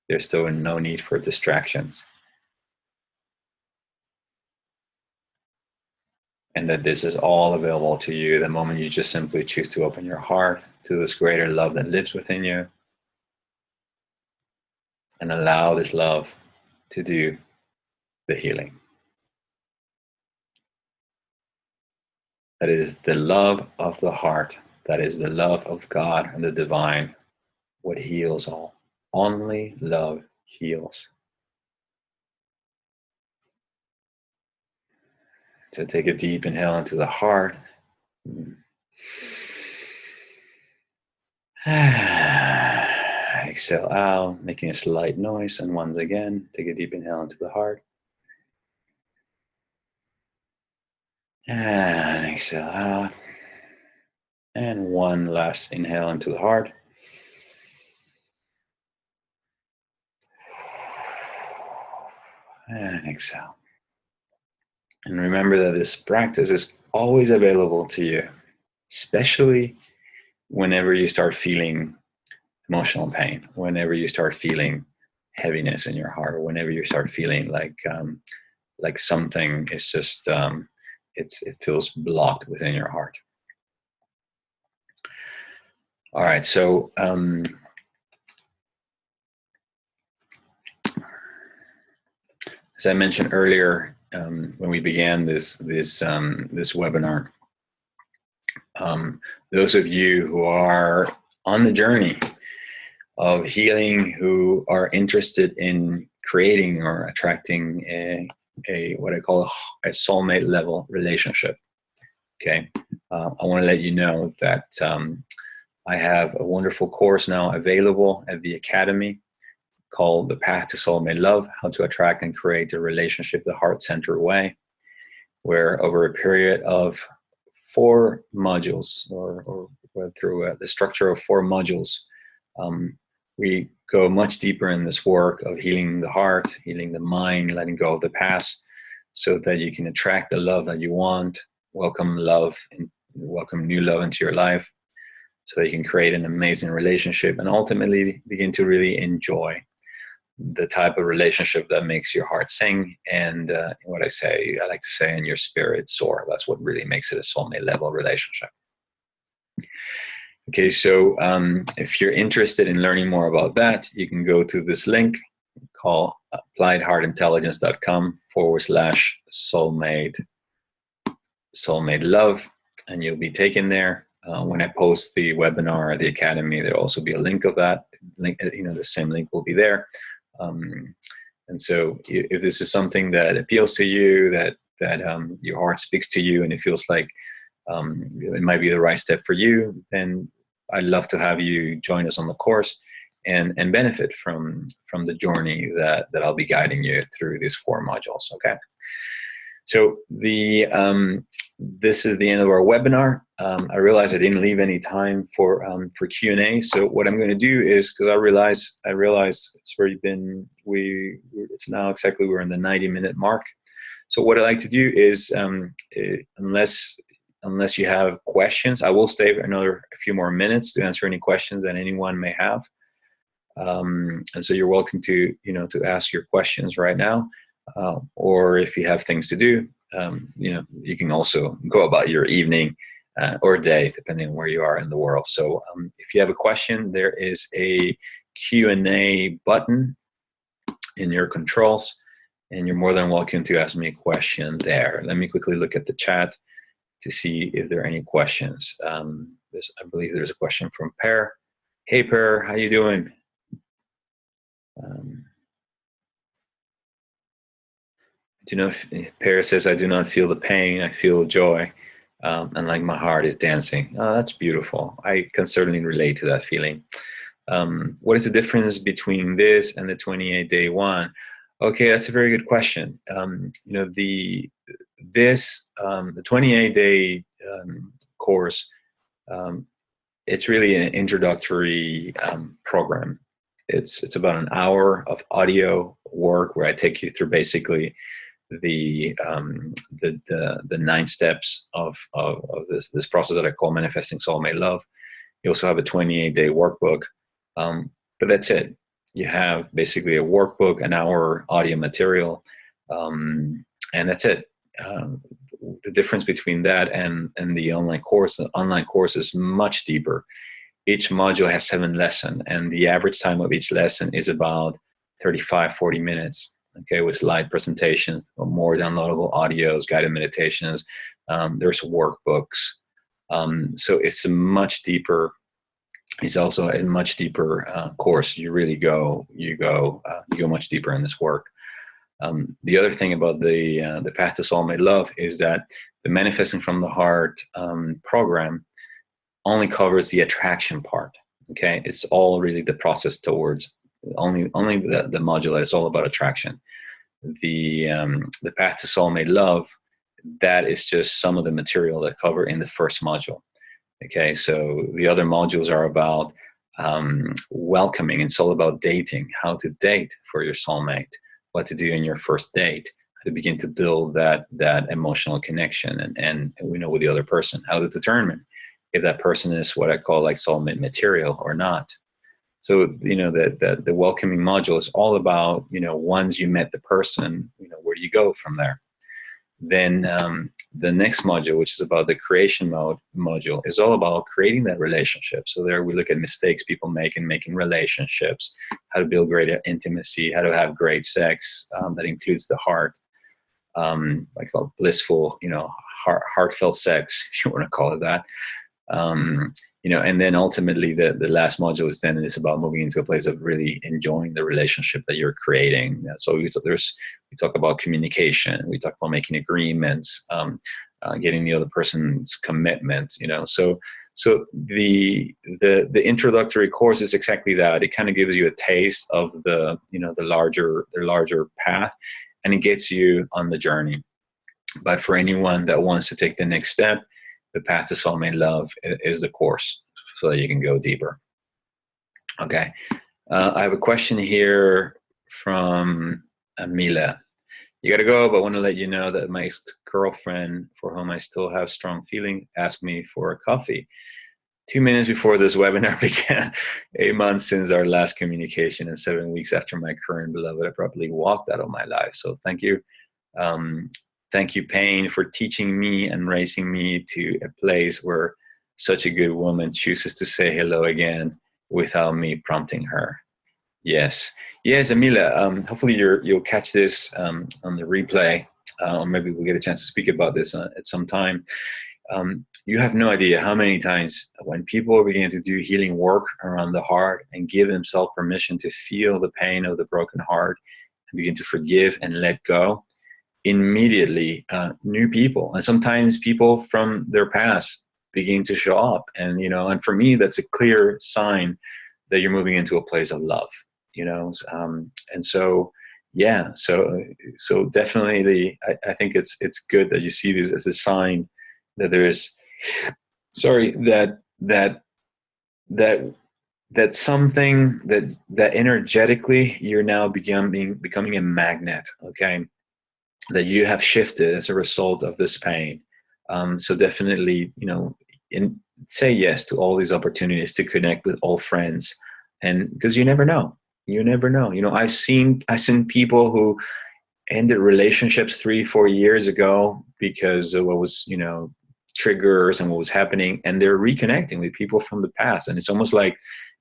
Speaker 1: there's still no need for distractions. And that this is all available to you the moment you just simply choose to open your heart to this greater love that lives within you and allow this love to do the healing. That is the love of the heart. That is the love of God and the divine. What heals all. Only love heals. So take a deep inhale into the heart. Exhale out, making a slight noise. And once again, take a deep inhale into the heart. And exhale out. And one last inhale into the heart. And exhale. And remember that this practice is always available to you, especially whenever you start feeling emotional pain, whenever you start feeling heaviness in your heart, or whenever you start feeling like something is just it feels blocked within your heart. All right, so as I mentioned earlier, when we began this webinar, those of you who are on the journey of healing, who are interested in creating or attracting a what I call a soulmate level relationship. Okay, I want to let you know that I have a wonderful course now available at the Academy called The Path to Soulmate Love: How to Attract and Create a Relationship the Heart-Centered Way, where over a period of 4 modules, or through the structure of 4 modules, we go much deeper in this work of healing the heart, healing the mind, letting go of the past, so that you can attract the love that you want, welcome love, and welcome new love into your life, so that you can create an amazing relationship and ultimately begin to really enjoy the type of relationship that makes your heart sing, and I like to say, in your spirit soar. That's what really makes it a soulmate level relationship. Okay, so if you're interested in learning more about that, you can go to this link called appliedheartintelligence.com/soulmate love, and you'll be taken there. When I post the webinar at the Academy, there'll also be a link of that link. The same link will be there. And so if this is something that appeals to you, that your heart speaks to you, and it feels like it might be the right step for you, then I'd love to have you join us on the course and benefit from the journey that I'll be guiding you through these 4 modules. Okay, so this is the end of our webinar. I realized I didn't leave any time for Q&A. So what I'm going to do is, because I realize it's already been, it's now exactly, we're in the 90-minute mark. So what I like to do is, unless you have questions, I will stay a few more minutes to answer any questions that anyone may have. And so you're welcome to ask your questions right now, or if you have things to do, you can also go about your evening or day, depending on where you are in the world. So if you have a question, there is a Q&A button in your controls, and you're more than welcome to ask me a question there. Let me quickly look at the chat to see if there are any questions. I believe there's a question from Per. Hey Per, how you doing? Per says, I do not feel the pain, I feel joy, and like my heart is dancing. Oh, that's beautiful. I can certainly relate to that feeling. What is the difference between this and the 28-day one? Okay, that's a very good question. The 28-day course, it's really an introductory program. It's about an hour of audio work where I take you through basically the 9 steps of this process that I call manifesting soulmate love. You also have a 28-day workbook, but that's it. You have basically a workbook, an hour audio material, and that's it. The difference between that and the online course is much deeper. Each module has 7 lessons, and the average time of each lesson is about 35-40 minutes. Okay, with slide presentations, more downloadable audios, guided meditations, There's workbooks. So it's a much deeper. It's also a much deeper course. You really you go much deeper in this work. The other thing about the Path to Soulmate Love is that the Manifesting from the Heart program only covers the attraction part. Okay, it's all really the process towards only the module that is all about attraction. The Path to Soulmate Love, that is just some of the material that cover in the first module. Okay, so the other modules are about welcoming. It's all about dating, how to date for your soulmate, what to do in your first date, how to begin to build that emotional connection, and we know with the other person, how to determine if that person is what I call like soulmate material or not. So, you know, the welcoming module is all about, you know, once you met the person, you know, where do you go from there? Then the next module, which is about the creation module, is all about creating that relationship. So there we look at mistakes people make in making relationships, how to build greater intimacy, how to have great sex. That includes the heart, like a blissful, you know, heartfelt sex, if you want to call it that. You know, and then ultimately the last module is about moving into a place of really enjoying the relationship that you're creating. So we talk about communication, we talk about making agreements, getting the other person's commitment, you know. So the introductory course is exactly that. It kind of gives you a taste of the, you know, the larger path, and it gets you on the journey. But for anyone that wants to take the next step, the Path to Soulmate Love is the course, so that you can go deeper. Okay. I have a question here from Amila. You got to go, but I want to let you know that my girlfriend, for whom I still have strong feeling, asked me for a coffee 2 minutes before this webinar began. 8 months since our last communication and 7 weeks after my current beloved abruptly walked out of my life. So thank you. Thank you, Payne, for teaching me and raising me to a place where such a good woman chooses to say hello again without me prompting her. Yes, Amila. Hopefully you'll catch this on the replay, or maybe we'll get a chance to speak about this at some time. You have no idea how many times when people begin to do healing work around the heart and give themselves permission to feel the pain of the broken heart and begin to forgive and let go, immediately new people, and sometimes people from their past, begin to show up. And, you know, and for me, that's a clear sign that you're moving into a place of love, you know. And so, yeah, so definitely I think it's good that you see this as a sign that there is, that something that energetically you're now becoming a magnet. Okay, that you have shifted as a result of this pain. So definitely, you know, say yes to all these opportunities to connect with old friends, and because you never know. You know, I've seen people who ended relationships 3-4 years ago because of what was, you know, triggers and what was happening, and they're reconnecting with people from the past. And it's almost like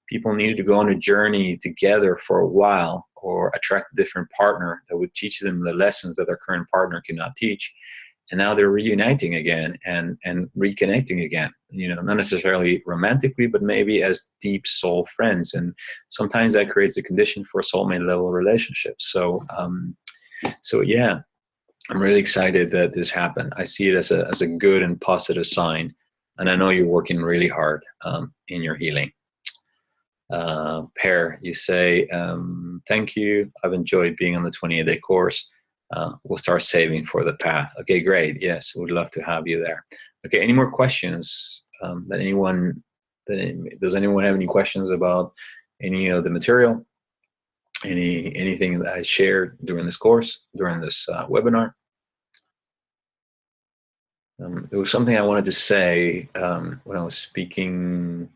Speaker 1: people needed to go on a journey together for a while, or attract a different partner that would teach them the lessons that their current partner cannot teach. And now they're reuniting again and reconnecting again, you know, not necessarily romantically, but maybe as deep soul friends. And sometimes that creates a condition for a soulmate level relationship. So, yeah, I'm really excited that this happened. I see it as a good and positive sign. And I know you're working really hard in your healing. Pear, you say, thank you. I've enjoyed being on the 28-day course. We'll start saving for the path. Okay, great. Yes, we'd love to have you there. Okay, any more questions? Does anyone have any questions about any of the material? Anything that I shared during this course, during this webinar? There was something I wanted to say when I was speaking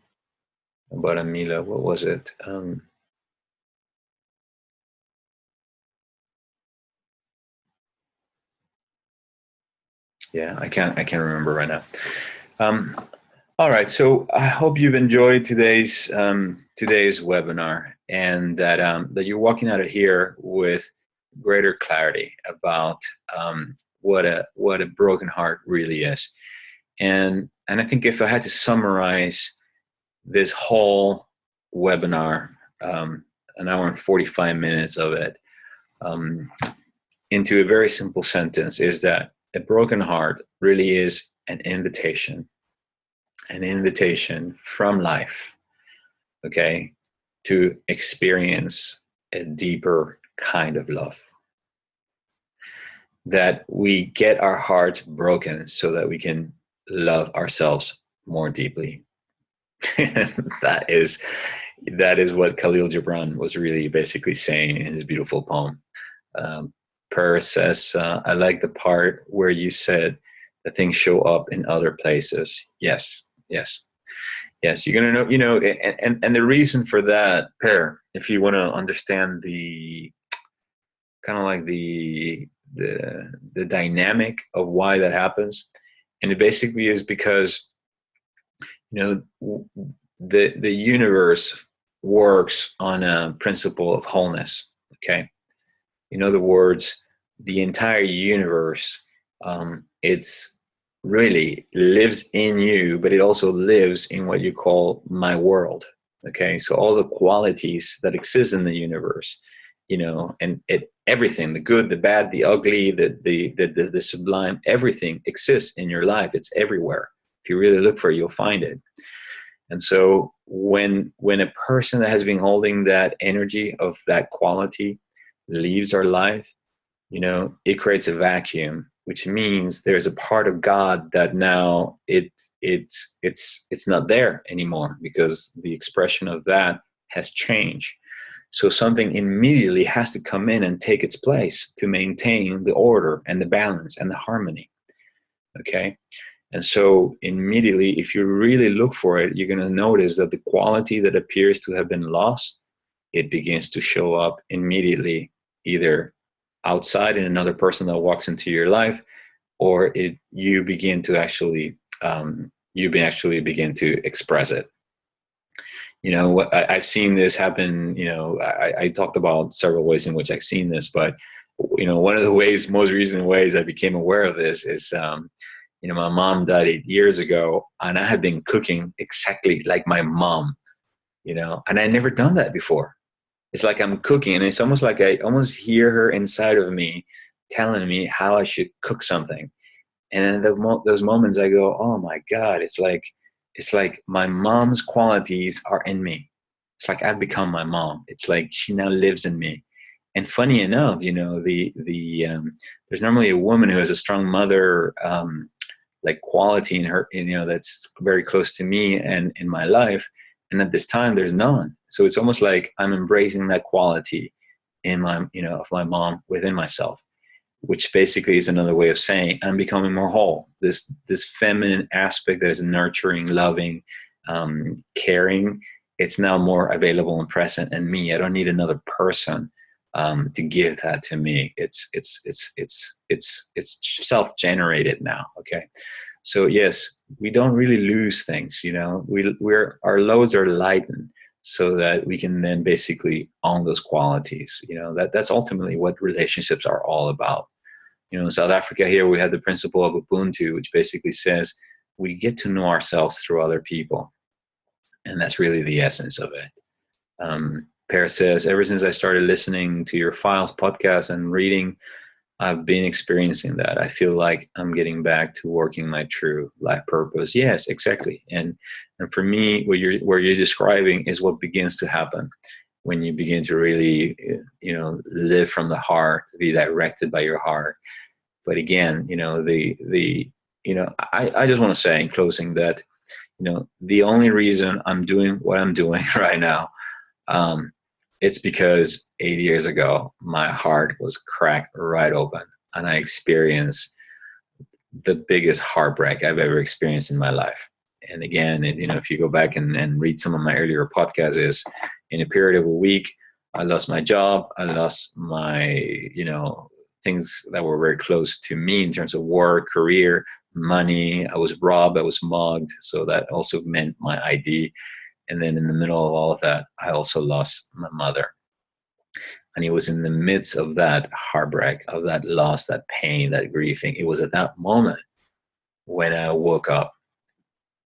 Speaker 1: about Amila. What was it? Yeah, I can't remember right now. All right, so I hope you've enjoyed today's webinar, and that you're walking out of here with greater clarity about what a broken heart really is. And I think if I had to summarize this whole webinar, an hour and 45 minutes of it, into a very simple sentence, is that a broken heart really is an invitation from life, okay, to experience a deeper kind of love. That we get our hearts broken so that we can love ourselves more deeply. that is what Khalil Gibran was really basically saying in his beautiful poem. Per says, I like the part where you said that things show up in other places. Yes. You're gonna know, and the reason for that, Per, if you want to understand the kind of like the dynamic of why that happens, and it basically is because the universe works on a principle of wholeness. Okay, in other words, the entire universe, it's really lives in you, but it also lives in what you call my world. Okay, so all the qualities that exist in the universe, and everything, the good, the bad, the ugly, the sublime, everything exists in your life. It's everywhere. If you really look for it, you'll find it. And so when a person that has been holding that energy of that quality leaves our life, it creates a vacuum, which means there's a part of God that now it's not there anymore, because the expression of that has changed. So something immediately has to come in and take its place to maintain the order and the balance and the harmony. Okay. And so immediately, if you really look for it, you're going to notice that the quality that appears to have been lost, it begins to show up immediately, either outside in another person that walks into your life, or you begin to actually begin to express it. I've seen this happen. I talked about several ways in which I've seen this, but one of the most recent ways I became aware of this is, my mom died 8 years ago, and I had been cooking exactly like my mom, and I never done that before. It's like I'm cooking, and it's almost like I almost hear her inside of me telling me how I should cook something. And in those moments I go, oh my God, it's like my mom's qualities are in me. It's like I've become my mom. It's like she now lives in me. And funny enough, there's normally a woman who has a strong mother, like quality in her, that's very close to me and in my life. And at this time, there's none. So it's almost like I'm embracing that quality in of my mom within myself, which basically is another way of saying I'm becoming more whole. This feminine aspect that is nurturing, loving, caring, it's now more available and present in me. I don't need another person to give that to me. It's self-generated now. Okay. So yes, we don't really lose things, our loads are lightened so that we can then basically own those qualities. That's ultimately what relationships are all about. In South Africa here, we have the principle of Ubuntu, which basically says we get to know ourselves through other people. And that's really the essence of it. Per says, ever since I started listening to your Files podcast and reading, I've been experiencing that. I feel like I'm getting back to working my true life purpose. Yes, exactly. And for me, what you're describing is what begins to happen when you begin to really, live from the heart, be directed by your heart. But again, I just want to say in closing that, the only reason I'm doing what I'm doing right now, it's because 8 years ago, my heart was cracked right open, and I experienced the biggest heartbreak I've ever experienced in my life. And again, if you go back and read some of my earlier podcasts, is in a period of a week, I lost my job. I lost my, things that were very close to me in terms of work, career, money. I was robbed. I was mugged. So that also meant my ID. And then in the middle of all of that, I also lost my mother. And it was in the midst of that heartbreak, of that loss, that pain, that grieving. It was at that moment when I woke up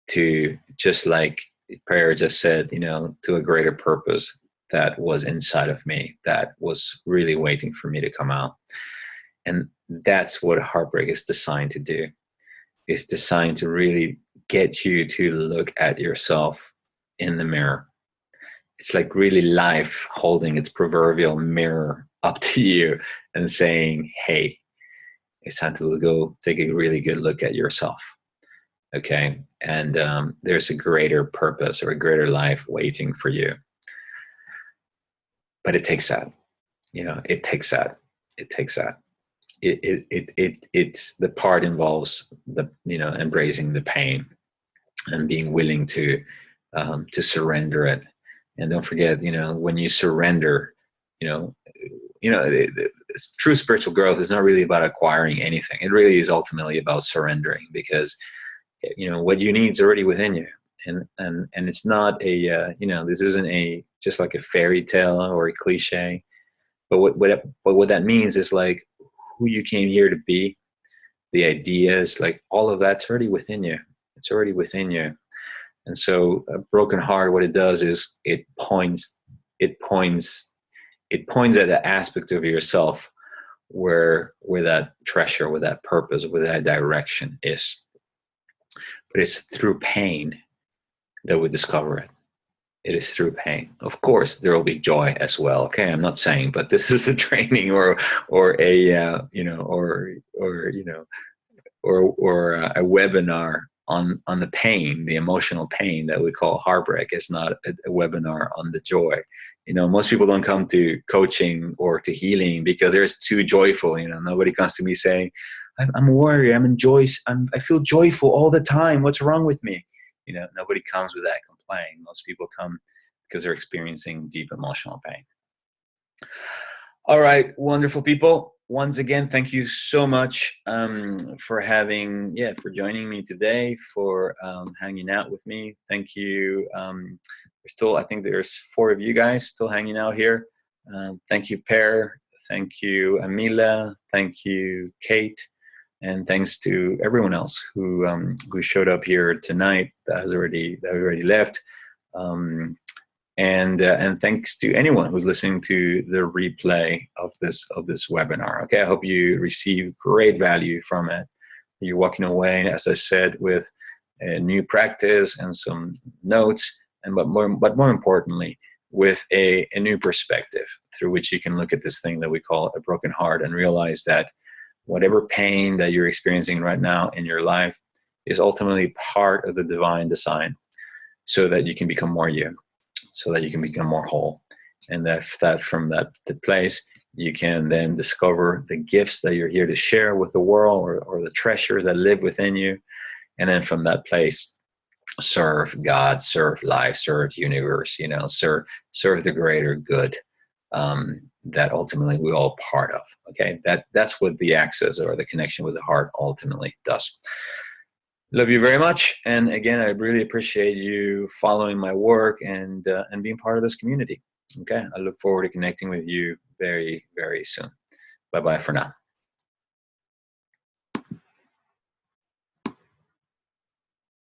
Speaker 1: to, just like prayer just said, to a greater purpose that was inside of me, that was really waiting for me to come out. And that's what heartbreak is designed to do. It's designed to really get you to look at yourself in the mirror. It's like really life holding its proverbial mirror up to you and saying, hey, it's time to go take a really good look at yourself. Okay. And there's a greater purpose or a greater life waiting for you. But it takes that, it takes that. It's the part involves the, embracing the pain and being willing to surrender it. And don't forget, when you surrender, true spiritual growth is not really about acquiring anything. It really is ultimately about surrendering, because, what you need is already within you. And it's not this isn't just like a fairy tale or a cliche, but what that means is like who you came here to be, the ideas, like all of that's already within you. It's already within you. And so a broken heart, what it does is it points at the aspect of yourself where that treasure, where that purpose, where that direction is. But it's through pain that we discover it. It is through pain. Of course, there will be joy as well. Okay, I'm not saying, but this is a training or a webinar on the pain, the emotional pain that we call heartbreak. It's not a webinar on the joy. Most people don't come to coaching or to healing because they're too joyful. Nobody comes to me saying, I'm worried, I feel joyful all the time. What's wrong with me? Nobody comes with that complaint. Most people come because they're experiencing deep emotional pain. All right, wonderful people. Once again, thank you so much for joining me today, for hanging out with me. Thank you. I think there's 4 of you guys still hanging out here. Thank you, Per. Thank you, Amila. Thank you, Kate. And thanks to everyone else who showed up here tonight that already left. And thanks to anyone who's listening to the replay of this webinar. Okay, I hope you receive great value from it. You're walking away, as I said, with a new practice and some notes, but more importantly, with a new perspective through which you can look at this thing that we call a broken heart and realize that whatever pain that you're experiencing right now in your life is ultimately part of the divine design, so that you can become more you, so that you can become more whole. And that from that place, you can then discover the gifts that you're here to share with the world, or the treasures that live within you. And then from that place, serve God, serve life, serve universe, serve the greater good that ultimately we're all part of. Okay, that's what the access or the connection with the heart ultimately does. Love you very much, and again, I really appreciate you following my work and being part of this community. Okay, I look forward to connecting with you very, very soon. Bye bye for now.